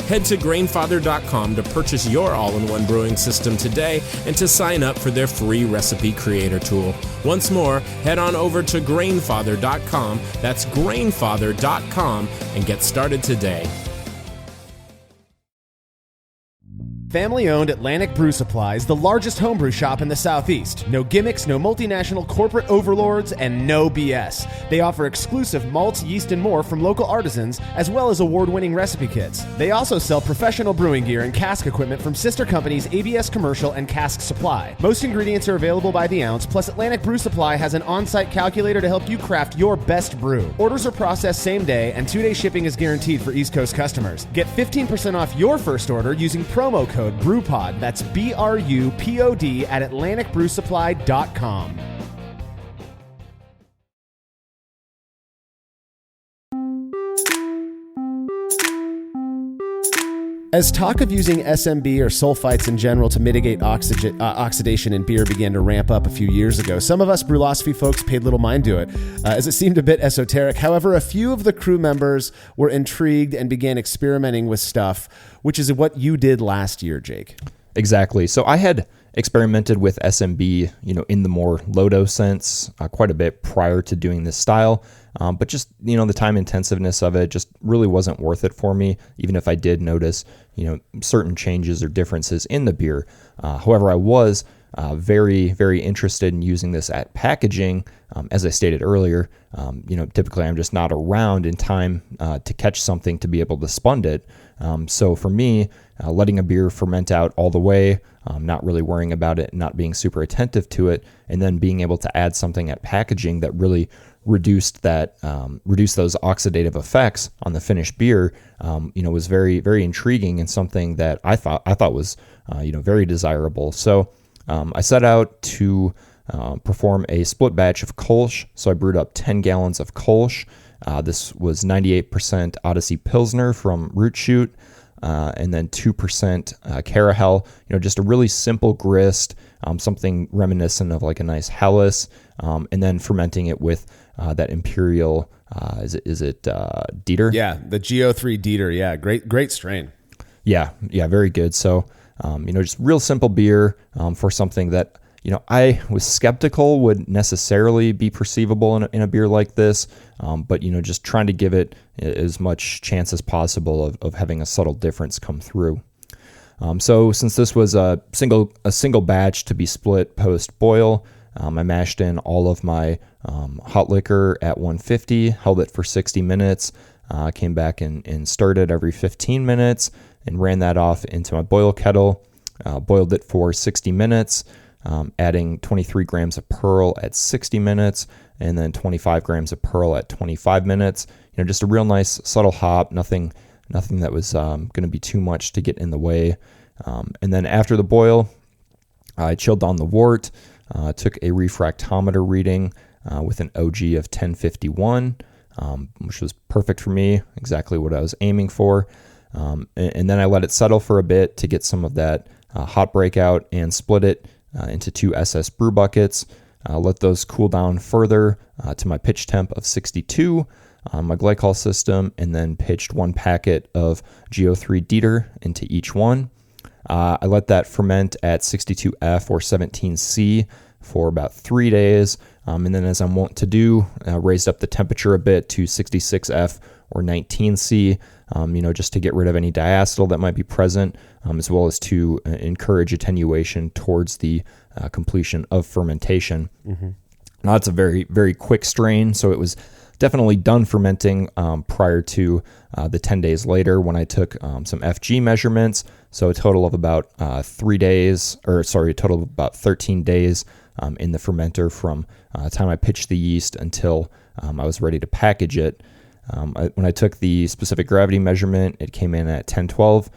Head to Grainfather.com to purchase your all-in-one brewing system today and to sign up for their free recipe creator tool. Once more, head on over to Grainfather.com, that's Grainfather.com, and get started today. Family-owned Atlantic Brew Supply is the largest homebrew shop in the Southeast. No gimmicks, no multinational corporate overlords, and no BS. They offer exclusive malt, yeast, and more from local artisans, as well as award-winning recipe kits. They also sell professional brewing gear and cask equipment from sister companies ABS Commercial and Cask Supply. Most ingredients are available by the ounce, plus Atlantic Brew Supply has an on-site calculator to help you craft your best brew. Orders are processed same day, and 2-day shipping is guaranteed for East Coast customers. Get 15% off your first order using promo code BREWPOD. That's BRUPOD at AtlanticBrewSupply.com. As talk of using SMB or sulfites in general to mitigate oxidation in beer began to ramp up a few years ago, some of us Brewlosophy folks paid little mind to it, as it seemed a bit esoteric. However, a few of the crew members were intrigued and began experimenting with stuff, which is what you did last year, Jake. Exactly. So I had experimented with SMB, in the more low-dose sense quite a bit prior to doing this style. But just, the time intensiveness of it just really wasn't worth it for me, even if I did notice, certain changes or differences in the beer. However, I was very, very interested in using this at packaging. As I stated earlier, typically I'm just not around in time to catch something to be able to spund it. So for me, letting a beer ferment out all the way, not really worrying about it, not being super attentive to it, and then being able to add something at packaging that really reduced those oxidative effects on the finished beer, was very, very intriguing and something that I thought was, very desirable. So I set out to perform a split batch of Kolsch. So I brewed up 10 gallons of Kolsch. This was 98% Odyssey Pilsner from Root Shoot, and then 2% Carahel. Just a really simple grist, something reminiscent of like a nice Helles, and then fermenting it with that Imperial. Is it Dieter? Yeah, the GO3 Dieter. Yeah, great strain. Yeah, very good. So just real simple beer for something that I was skeptical would necessarily be perceivable in a beer like this, but just trying to give it as much chance as possible of having a subtle difference come through. So since this was a single batch to be split post boil, I mashed in all of my hot liquor at 150, held it for 60 minutes, came back and stirred it every 15 minutes, and ran that off into my boil kettle, boiled it for 60 minutes. Adding 23 grams of pearl at 60 minutes and then 25 grams of pearl at 25 minutes. Just a real nice subtle hop, nothing that was going to be too much to get in the way. And then after the boil, I chilled down the wort, took a refractometer reading with an OG of 1051, which was perfect for me, exactly what I was aiming for. And then I let it settle for a bit to get some of that hot breakout and split it into 2 SS brew buckets, let those cool down further to my pitch temp of 62 on my glycol system, and then pitched 1 packet of GO3 Dieter into each one. I let that ferment at 62F or 17C for about 3 days, and then as I'm wont to do, raised up the temperature a bit to 66F or 19C, just to get rid of any diacetyl that might be present, as well as to encourage attenuation towards the completion of fermentation. Mm-hmm. Now, it's a very, very quick strain, so it was definitely done fermenting prior to the 10 days later when I took some FG measurements. So a total of about 13 days in the fermenter from the time I pitched the yeast until I was ready to package it. When I took the specific gravity measurement, it came in at 1012,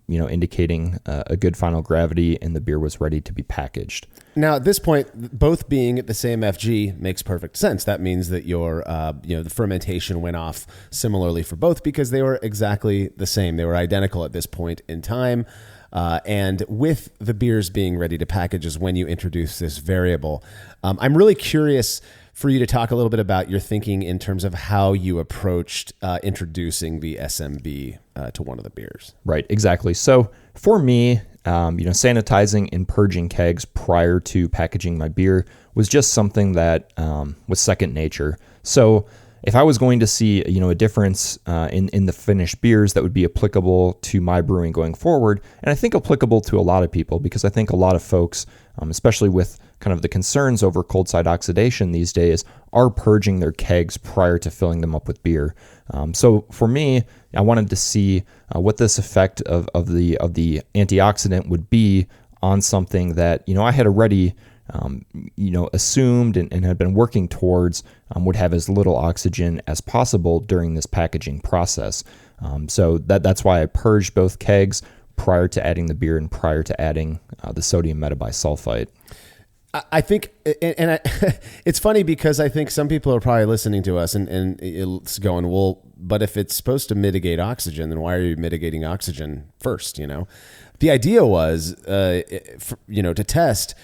indicating a good final gravity, and the beer was ready to be packaged. Now, at this point, both being at the same FG makes perfect sense. That means that your, the fermentation went off similarly for both because they were exactly the same. They were identical at this point in time. And with the beers being ready to package is when you introduce this variable. I'm really curious for you to talk a little bit about your thinking in terms of how you approached introducing the SMB to one of the beers. Right, exactly. So for me, sanitizing and purging kegs prior to packaging my beer was just something that was second nature. So, if I was going to see, a difference in the finished beers that would be applicable to my brewing going forward, and I think applicable to a lot of people, because I think a lot of folks, especially with kind of the concerns over cold side oxidation these days, are purging their kegs prior to filling them up with beer. So for me, I wanted to see what this effect of the antioxidant would be on something that, I had already assumed and had been working towards would have as little oxygen as possible during this packaging process. So that's why I purged both kegs prior to adding the beer and prior to adding the sodium metabisulfite. I think, and it's funny because I think some people are probably listening to us and it's going, well, but if it's supposed to mitigate oxygen, then why are you mitigating oxygen first? The idea was, to test.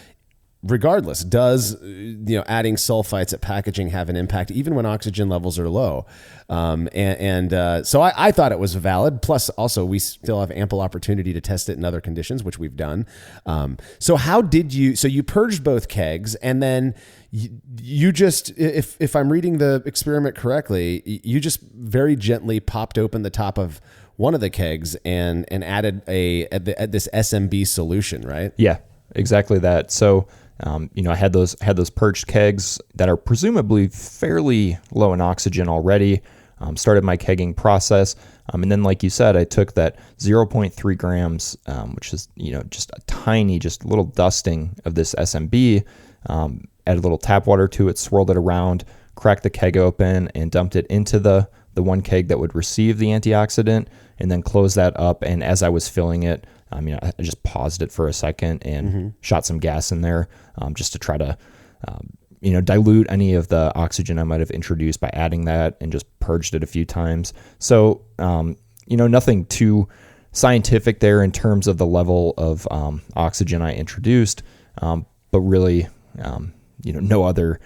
Regardless, does adding sulfites at packaging have an impact even when oxygen levels are low? So I thought it was valid. Plus, also we still have ample opportunity to test it in other conditions, which we've done. So how did you? So you purged both kegs, and then you just, if I'm reading the experiment correctly, you just very gently popped open the top of one of the kegs and added this SMB solution, right? Yeah, exactly that. So. I had those purged kegs that are presumably fairly low in oxygen already. Started my kegging process, and then, like you said, I took that 0.3 grams, which is just a tiny, just little dusting of this SMB. Added a little tap water to it, swirled it around, cracked the keg open, and dumped it into the one keg that would receive the antioxidant, and then closed that up. And as I was filling it, I just paused it for a second and shot some gas in there just to try to, dilute any of the oxygen I might have introduced by adding that, and just purged it a few times. So, nothing too scientific there in terms of the level of oxygen I introduced, but really, no other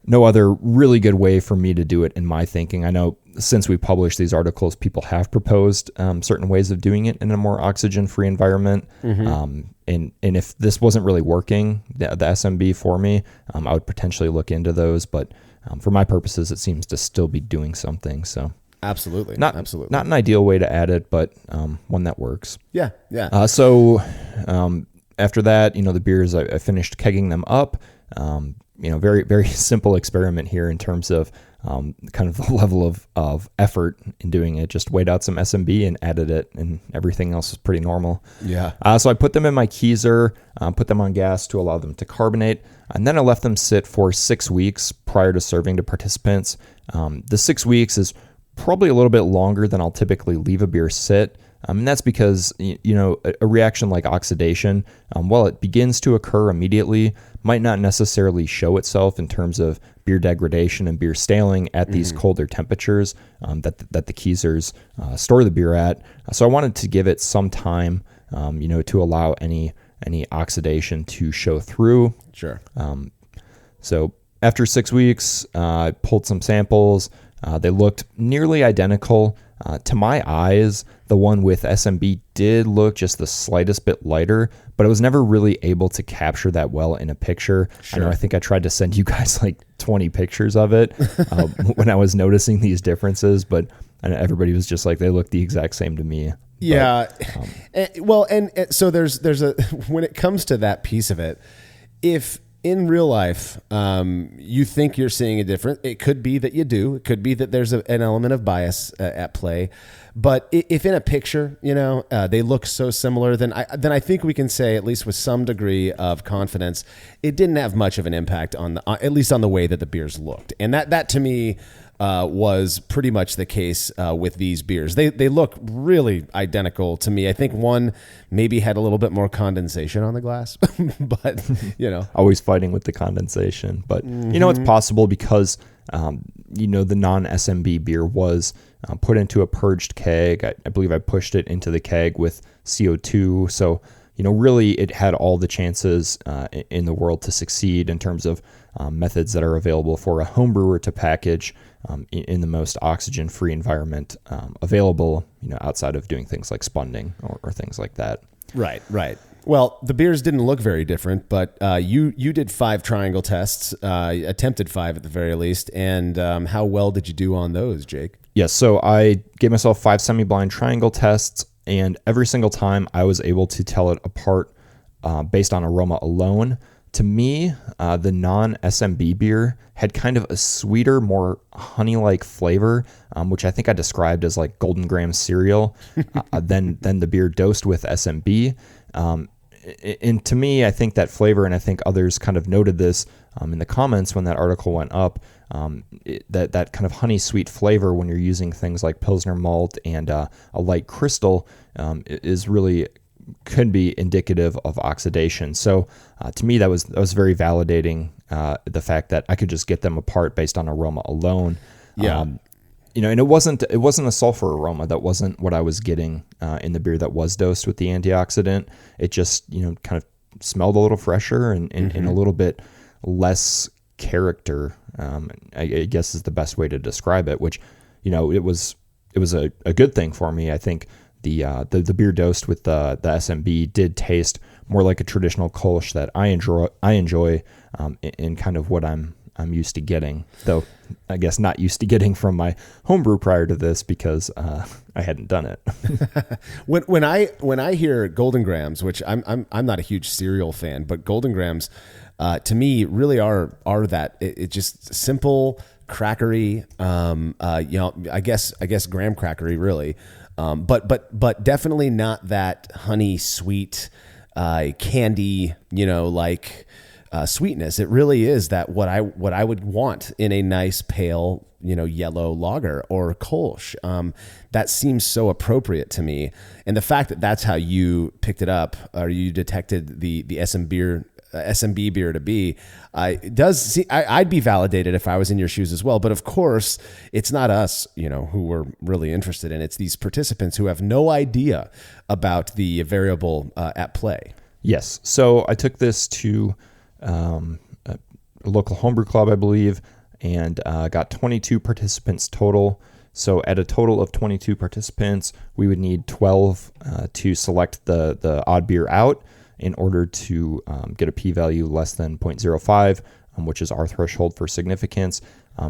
really good way for me to do it in my thinking. I know since we published these articles, people have proposed certain ways of doing it in a more oxygen-free environment. And if this wasn't really working, the SMB for me, I would potentially look into those. But for my purposes, it seems to still be doing something. So absolutely, not an ideal way to add it, but one that works. Yeah. So after that, the beers, I finished kegging them up. Very, very simple experiment here in terms of kind of the level of effort in doing it. Just weighed out some SMB and added it, and everything else was pretty normal. Yeah. So I put them in my keezer, put them on gas to allow them to carbonate, and then I left them sit for 6 weeks prior to serving to participants. The 6 weeks is probably a little bit longer than I'll typically leave a beer sit. And that's because, a reaction like oxidation, while it begins to occur immediately, might not necessarily show itself in terms of beer degradation and beer staling at these colder temperatures that the keezers store the beer at. So I wanted to give it some time, to allow any oxidation to show through. Sure. So after 6 weeks, I pulled some samples. They looked nearly identical. To my eyes, the one with SMB did look just the slightest bit lighter, but I was never really able to capture that well in a picture. Sure. I think I tried to send you guys like 20 pictures of it when I was noticing these differences, but everybody was just like, they look the exact same to me. Yeah. But, so there's a, when it comes to that piece of it, if in real life, you think you're seeing a difference, it could be that you do. It could be that there's an element of bias at play. But if in a picture, they look so similar, then I think we can say, at least with some degree of confidence, it didn't have much of an impact on at least on the way that the beers looked. And that to me was pretty much the case with these beers. They look really identical to me. I think one maybe had a little bit more condensation on the glass, but always fighting with the condensation. But it's possible because the non-SMB beer was put into a purged keg. I believe I pushed it into the keg with CO2. So really it had all the chances in the world to succeed in terms of methods that are available for a home brewer to package in the most oxygen-free environment available, outside of doing things like spunding or things like that. Right. Well, the beers didn't look very different, but you did 5 triangle tests, attempted 5 at the very least. And how well did you do on those, Jake? Yes, so I gave myself 5 semi-blind triangle tests, and every single time I was able to tell it apart based on aroma alone. To me, the non-SMB beer had kind of a sweeter, more honey-like flavor, which I think I described as like Golden Graham cereal, than the beer dosed with SMB. And to me, I think that flavor, and I think others kind of noted this in the comments when that article went up, that kind of honey sweet flavor when you're using things like Pilsner malt and a light crystal is really could be indicative of oxidation. So to me, that was very validating, the fact that I could just get them apart based on aroma alone. Yeah. And it wasn't a sulfur aroma. That wasn't what I was getting in the beer that was dosed with the antioxidant. It just, kind of smelled a little fresher and a little bit less character, I guess is the best way to describe it, which, it was a good thing for me. I think the beer dosed with the SMB did taste more like a traditional Kolsch that I enjoy in kind of what I'm used to getting, though I guess not used to getting from my homebrew prior to this because I hadn't done it. when I hear Golden Grams, which I'm not a huge cereal fan, but Golden Grams to me really are that it just simple crackery, I guess graham crackery really, but definitely not that honey sweet candy, sweetness. It really is that what I would want in a nice pale, yellow lager or Kolsch. That seems so appropriate to me. And the fact that that's how you picked it up, or you detected the SMB beer to be, I'd be validated if I was in your shoes as well. But of course, it's not us, who we're really interested in. It's these participants who have no idea about the variable at play. Yes. So I took this to a local homebrew club, I believe, and got 22 participants total. So at a total of 22 participants, we would need 12 to select the odd beer out in order to get a p-value less than 0.05, which is our threshold for significance.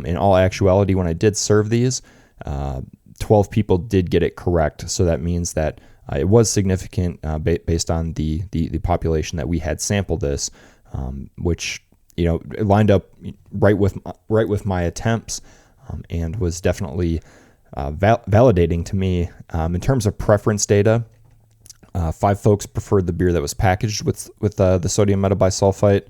In all actuality, when I did serve these, 12 people did get it correct. So that means that it was significant based on the population that we had sampled this, which it lined up right with my attempts, and was definitely validating to me. In terms of preference data, 5 folks preferred the beer that was packaged with the sodium metabisulfite.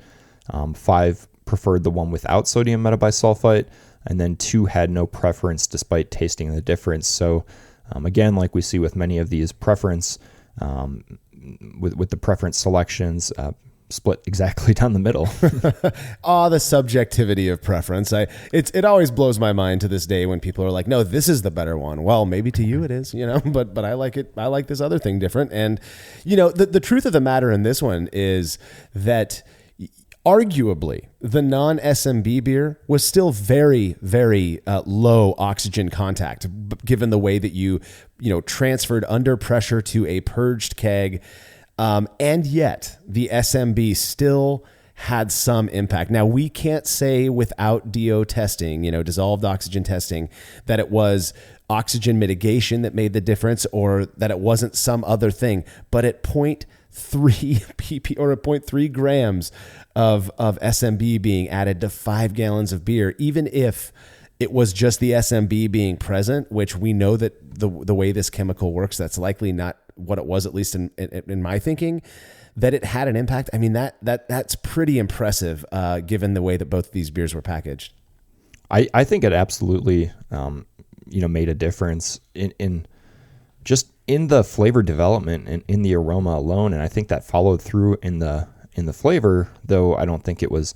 5 preferred the one without sodium metabisulfite, and then 2 had no preference despite tasting the difference. So again, like we see with many of these preference, with the preference selections, split exactly down the middle. The subjectivity of preference. It always blows my mind to this day when people are like, no, this is the better one. Well, maybe to you it is, but I like it. I like this other thing different. And, the truth of the matter in this one is that arguably the non-SMB beer was still very, very low oxygen contact, given the way that you transferred under pressure to a purged keg. And yet the SMB still had some impact. Now, we can't say without DO testing, dissolved oxygen testing, that it was oxygen mitigation that made the difference, or that it wasn't some other thing. But at 0.3 pp or at 0.3 grams of SMB being added to 5 gallons of beer, even if it was just the SMB being present, which we know that the way this chemical works, that's likely not what it was, at least in my thinking, that it had an impact. I mean, that's pretty impressive, given the way that both of these beers were packaged. I think it absolutely, made a difference in the flavor development and in the aroma alone. And I think that followed through in the flavor, though I don't think it was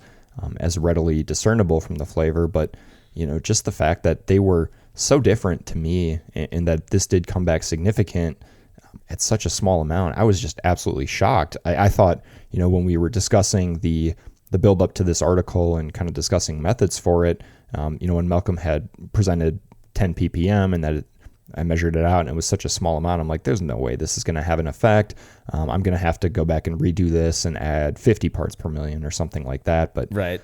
as readily discernible from the flavor, but just the fact that they were so different to me, and that this did come back significant at such a small amount. I was just absolutely shocked. I thought, when we were discussing the build up to this article and kind of discussing methods for it, when Malcolm had presented 10 ppm and that I measured it out and it was such a small amount. I'm like, there's no way this is going to have an effect. I'm going to have to go back and redo this and add 50 parts per million or something like that. But Right.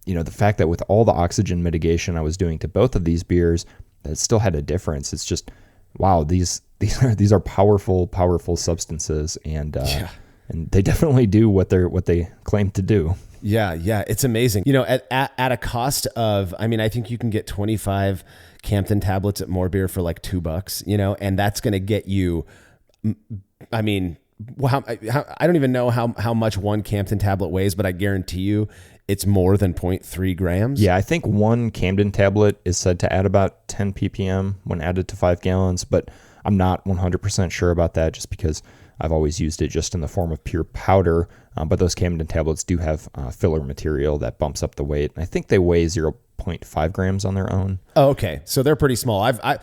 The fact that with all the oxygen mitigation I was doing to both of these beers, that it still had a difference. It's just, wow, these are powerful substances, and they definitely do what they claim to do. Yeah, it's amazing. At a cost of, I think you can get 25 Campton tablets at More Beer for like $2, and that's going to get you, I don't even know how much one Campton tablet weighs, but I guarantee you it's more than 0.3 grams. Yeah, I think one Camden tablet is said to add about 10 ppm when added to 5 gallons, but I'm not 100% sure about that just because I've always used it just in the form of pure powder. But those Camden tablets do have filler material that bumps up the weight. And I think they weigh 0.5 grams on their own. Oh, okay. So they're pretty small. I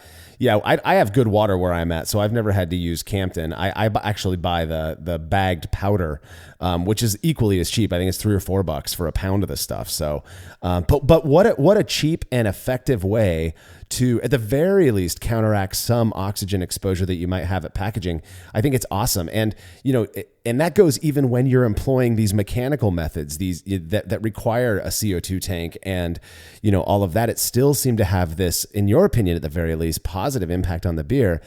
have good water where I'm at, so I've never had to use Campton. I actually buy the bagged powder, which is equally as cheap. I think it's $3 or $4 for a pound of this stuff. So, but what a cheap and effective way to, at the very least, counteract some oxygen exposure that you might have at packaging. I think it's awesome. And, and that goes even when you're employing these mechanical methods, that require a CO2 tank and, all of that. It still seemed to have this, in your opinion, at the very least, positive impact on the beer.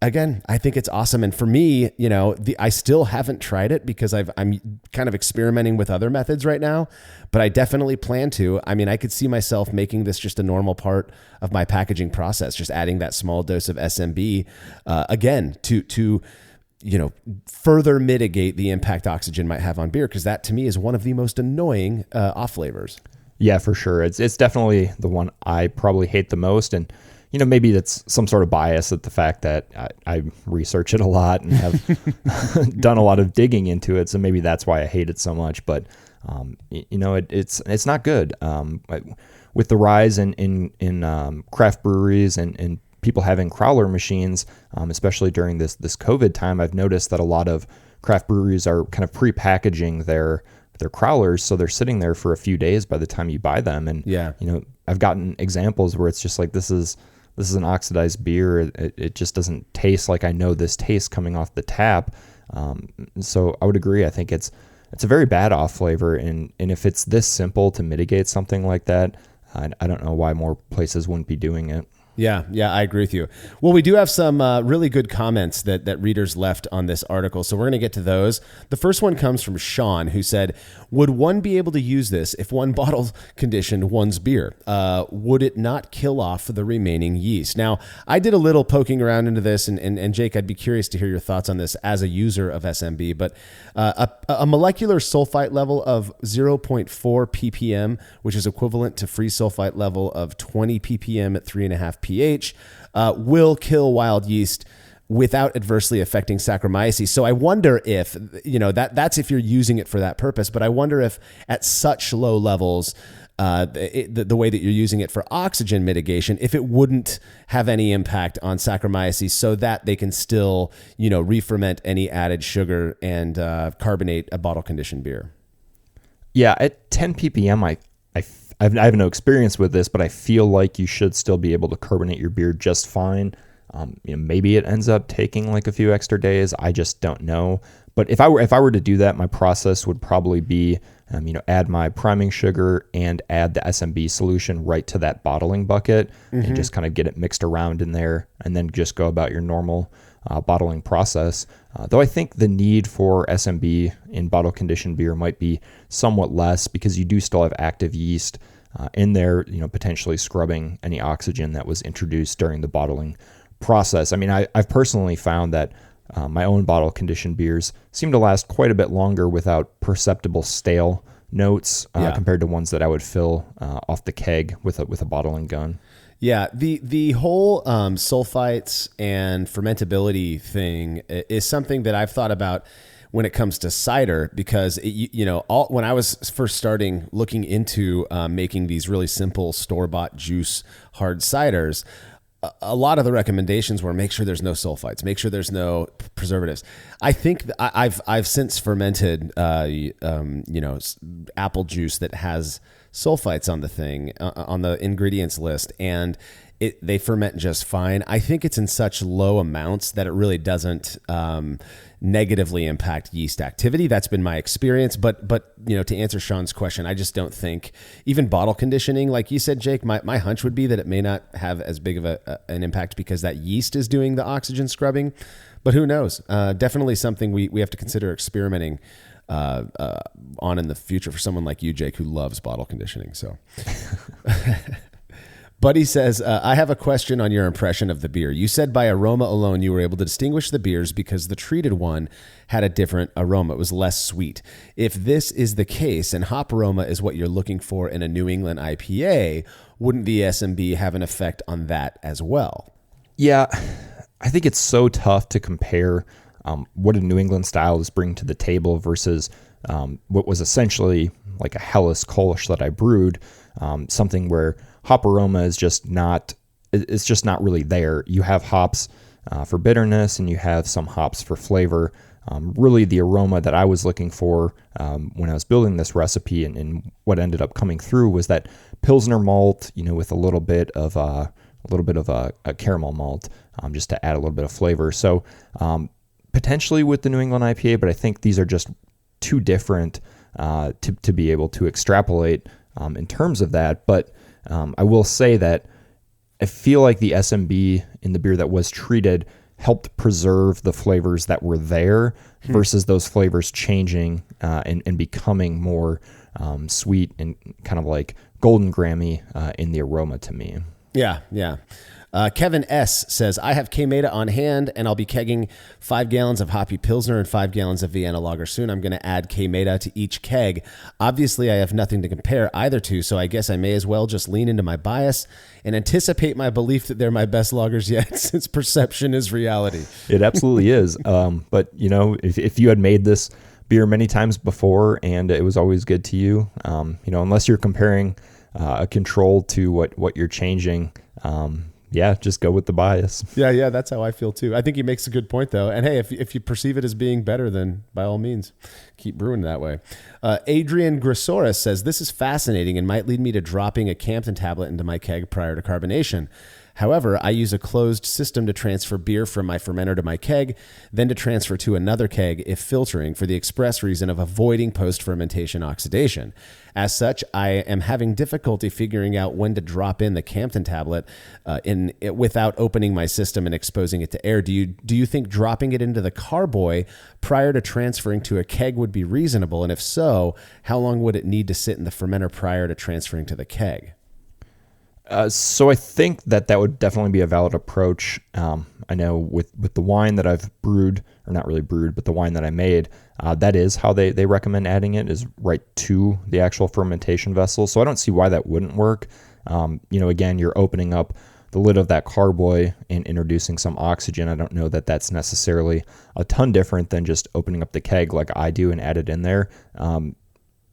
Again, I think it's awesome. And for me, I still haven't tried it because I'm kind of experimenting with other methods right now, but I definitely plan to. I could see myself making this just a normal part of my packaging process, just adding that small dose of SMB, again, to further mitigate the impact oxygen might have on beer. Cause that to me is one of the most annoying, off flavors. Yeah, for sure. It's definitely the one I probably hate the most. And, maybe that's some sort of bias at the fact that I research it a lot and have done a lot of digging into it. So maybe that's why I hate it so much. But, it's not good. With the rise in craft breweries and people having crowler machines, especially during this COVID time, I've noticed that a lot of craft breweries are kind of pre-packaging their crowlers, so they're sitting there for a few days by the time you buy them. And I've gotten examples where it's just like, this is an oxidized beer. It just doesn't taste like I know this tastes coming off the tap. So I would agree. I think it's a very bad off flavor, and if it's this simple to mitigate something like that, I don't know why more places wouldn't be doing it. Yeah, I agree with you. Well, we do have some really good comments that readers left on this article, so we're going to get to those. The first one comes from Sean, who said, would one be able to use this if one bottle conditioned one's beer? Would it not kill off the remaining yeast? Now, I did a little poking around into this, and Jake, I'd be curious to hear your thoughts on this as a user of SMB, but a molecular sulfite level of 0.4 ppm, which is equivalent to free sulfite level of 20 ppm at 3.5 pH, will kill wild yeast without adversely affecting Saccharomyces. So I wonder if, that's if you're using it for that purpose, but I wonder if at such low levels, the way that you're using it for oxygen mitigation, if it wouldn't have any impact on Saccharomyces so that they can still, re-ferment any added sugar and carbonate a bottle conditioned beer. Yeah, at 10 ppm, I have no experience with this, but I feel like you should still be able to carbonate your beer just fine. Maybe it ends up taking like a few extra days. I just don't know. But if I were to do that, my process would probably be, add my priming sugar and add the SMB solution right to that bottling bucket and just kind of get it mixed around in there, and then just go about your normal bottling process. Though I think the need for SMB in bottle conditioned beer might be somewhat less because you do still have active yeast in there, potentially scrubbing any oxygen that was introduced during the bottling process. I've personally found that my own bottle conditioned beers seem to last quite a bit longer without perceptible stale notes compared to ones that I would fill off the keg with a bottling gun. Yeah, the whole sulfites and fermentability thing is something that I've thought about when it comes to cider, because when I was first starting looking into making these really simple store-bought juice hard ciders, a lot of the recommendations were make sure there's no sulfites, make sure there's no preservatives. I think I've since fermented apple juice that has sulfites on the thing on the ingredients list, and they ferment just fine. I think it's in such low amounts that it really doesn't negatively impact yeast activity. That's been my experience. But to answer Sean's question, I just don't think even bottle conditioning, like you said, Jake, my hunch would be that it may not have as big of an impact because that yeast is doing the oxygen scrubbing. But who knows? Definitely something we have to consider experimenting on in the future for someone like you, Jake, who loves bottle conditioning. So. Buddy says, I have a question on your impression of the beer. You said by aroma alone, you were able to distinguish the beers because the treated one had a different aroma. It was less sweet. If this is the case and hop aroma is what you're looking for in a New England IPA, wouldn't the SMB have an effect on that as well? Yeah, I think it's so tough to compare what a New England style is bringing to the table versus what was essentially like a Helles Kolsch that I brewed, something where hop aroma is just not really there. You have hops for bitterness and you have some hops for flavor. Really the aroma that I was looking for when I was building this recipe and what ended up coming through was that Pilsner malt, with a little bit of a caramel malt, just to add a little bit of flavor. So potentially with the New England IPA, but I think these are just too different to be able to extrapolate in terms of that. But I will say that I feel like the SMB in the beer that was treated helped preserve the flavors that were there versus those flavors changing and becoming more sweet and kind of like golden Grammy in the aroma to me. Yeah. Kevin S. says, I have K-Meta on hand, and I'll be kegging 5 gallons of Hoppy Pilsner and 5 gallons of Vienna Lager soon. I'm going to add K-Meta to each keg. Obviously, I have nothing to compare either to, so I guess I may as well just lean into my bias and anticipate my belief that they're my best lagers yet, since perception is reality. It absolutely is. But, if you had made this beer many times before and it was always good to you, unless you're comparing a control to what you're changing, just go with the bias. Yeah, that's how I feel too. I think he makes a good point though. And hey, if you perceive it as being better, then by all means, keep brewing that way. Adrian Grisoris says, this is fascinating and might lead me to dropping a Campton tablet into my keg prior to carbonation. However, I use a closed system to transfer beer from my fermenter to my keg, then to transfer to another keg if filtering, for the express reason of avoiding post-fermentation oxidation. As such, I am having difficulty figuring out when to drop in the Campton tablet without opening my system and exposing it to air. Do you think dropping it into the carboy prior to transferring to a keg would be reasonable? And if so, how long would it need to sit in the fermenter prior to transferring to the keg? So I think that would definitely be a valid approach. I know with the wine that I've brewed, or not really brewed, but the wine that I made, that is how they recommend adding it, is right to the actual fermentation vessel. So I don't see why that wouldn't work. Again, you're opening up the lid of that carboy and introducing some oxygen. I don't know that that's necessarily a ton different than just opening up the keg like I do and add it in there.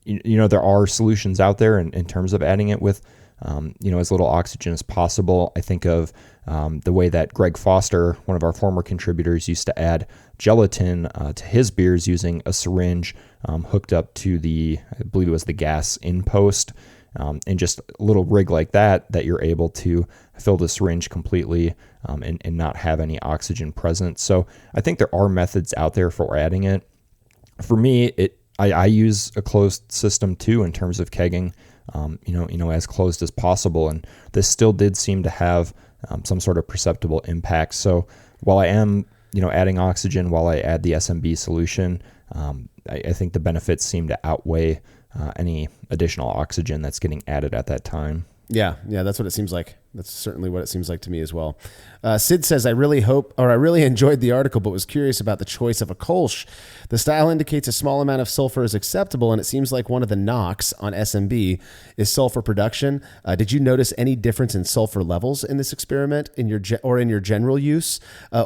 There are solutions out there in terms of adding it with as little oxygen as possible. I think of the way that Greg Foster, one of our former contributors, used to add gelatin to his beers using a syringe hooked up to I believe it was the gas in post, and just a little rig like that you're able to fill the syringe completely and not have any oxygen present. So I think there are methods out there for adding it. For me, I use a closed system too in terms of kegging. As closed as possible. And this still did seem to have some sort of perceptible impact. So while I am, adding oxygen while I add the SMB solution, I think the benefits seem to outweigh any additional oxygen that's getting added at that time. Yeah, that's what it seems like. That's certainly what it seems like to me as well. Sid says, I really enjoyed the article, but was curious about the choice of a Kolsch. The style indicates a small amount of sulfur is acceptable, and it seems like one of the knocks on SMB is sulfur production. Did you notice any difference in sulfur levels in this experiment in your general use,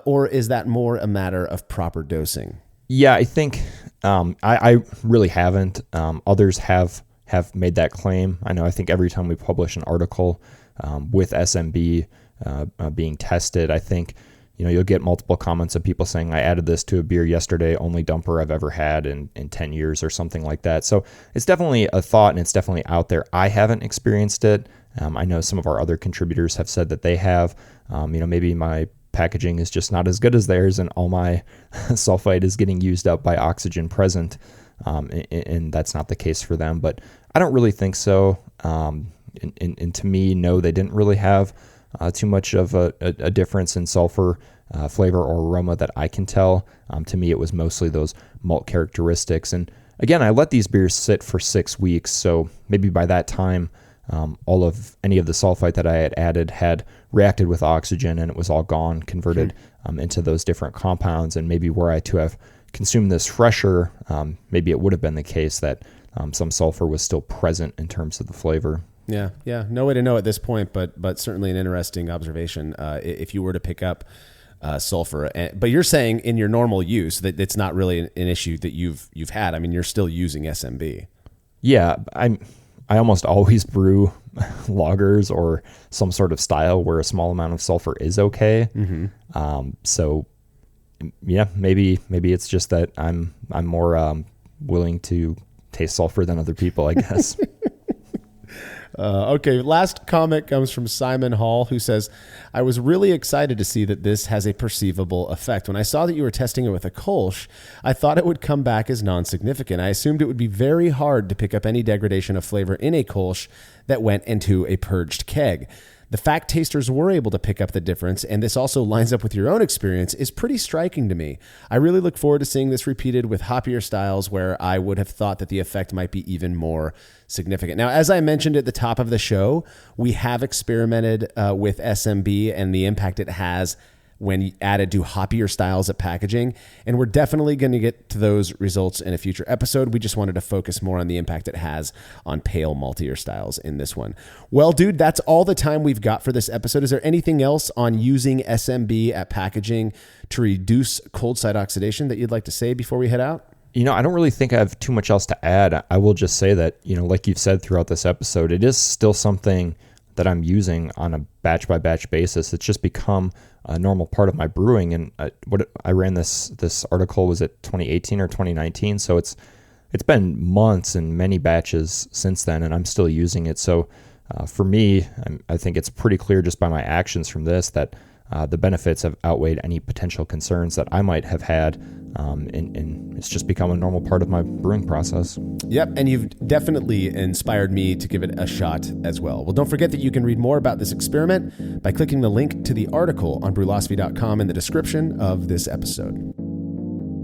or is that more a matter of proper dosing? Yeah, I think I really haven't. Others have made that claim. I think every time we publish an article with SMB being tested, I think you'll get multiple comments of people saying, I added this to a beer yesterday, only dumper I've ever had in 10 years or something like that. So it's definitely a thought and it's definitely out there. I haven't experienced it. I know some of our other contributors have said that they have. Maybe my packaging is just not as good as theirs, and all my sulfite is getting used up by oxygen present, and that's not the case for them. But I don't really think so. And to me, no, they didn't really have too much of a difference in sulfur flavor or aroma that I can tell. To me, it was mostly those malt characteristics. And again, I let these beers sit for 6 weeks, so maybe by that time, any of the sulfite that I had added had reacted with oxygen, and it was all gone, converted into those different compounds. And maybe were I to have consumed this fresher, maybe it would have been the case that some sulfur was still present in terms of the flavor. Yeah. No way to know at this point, but certainly an interesting observation. If you were to pick up sulfur, but you're saying in your normal use that it's not really an issue that you've had. I mean, you're still using SMB. Yeah, I almost always brew lagers or some sort of style where a small amount of sulfur is okay. So yeah, maybe it's just that I'm more willing to taste sulfur than other people, I guess. Okay, last comment comes from Simon Hall, who says, I was really excited to see that this has a perceivable effect. When I saw that you were testing it with a Kolsch, I thought it would come back as non-significant. I assumed it would be very hard to pick up any degradation of flavor in a Kolsch that went into a purged keg. The fact tasters were able to pick up the difference, and this also lines up with your own experience, is pretty striking to me. I really look forward to seeing this repeated with hoppier styles where I would have thought that the effect might be even more significant. Now, as I mentioned at the top of the show, we have experimented with SMB and the impact it has when added to hoppier styles of packaging. And we're definitely going to get to those results in a future episode. We just wanted to focus more on the impact it has on pale maltier styles in this one. Well, dude, that's all the time we've got for this episode. Is there anything else on using SMB at packaging to reduce cold side oxidation that you'd like to say before we head out? I don't really think I have too much else to add. I will just say that, like you've said throughout this episode, it is still something that I'm using on a batch by batch basis. It's just become a normal part of my brewing. And I ran this article, was it 2018 or 2019? So it's been months and many batches since then, and I'm still using it. So for me, I think it's pretty clear just by my actions from this that the benefits have outweighed any potential concerns that I might have had, and it's just become a normal part of my brewing process. Yep, and you've definitely inspired me to give it a shot as well. Well, don't forget that you can read more about this experiment by clicking the link to the article on brewlosophy.com in the description of this episode.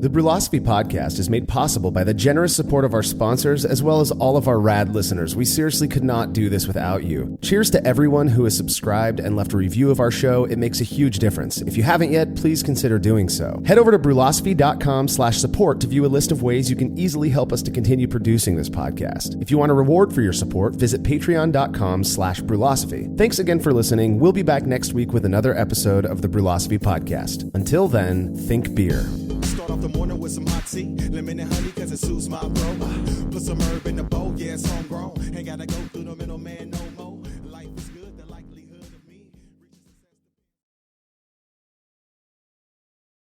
The Brewlosophy podcast is made possible by the generous support of our sponsors as well as all of our rad listeners. We seriously could not do this without you. Cheers to everyone who has subscribed and left a review of our show. It makes a huge difference. If you haven't yet, please consider doing so. Head over to brewlosophy.com/support to view a list of ways you can easily help us to continue producing this podcast. If you want a reward for your support, visit patreon.com/brewlosophy. Thanks again for listening. We'll be back next week with another episode of the Brewlosophy podcast. Until then, think beer. Start off the morning with some hot tea, lemon and honey, cause it suits my bro. Put some herb in the bowl, yeah, it's homegrown. Ain't gotta go through the middleman no more.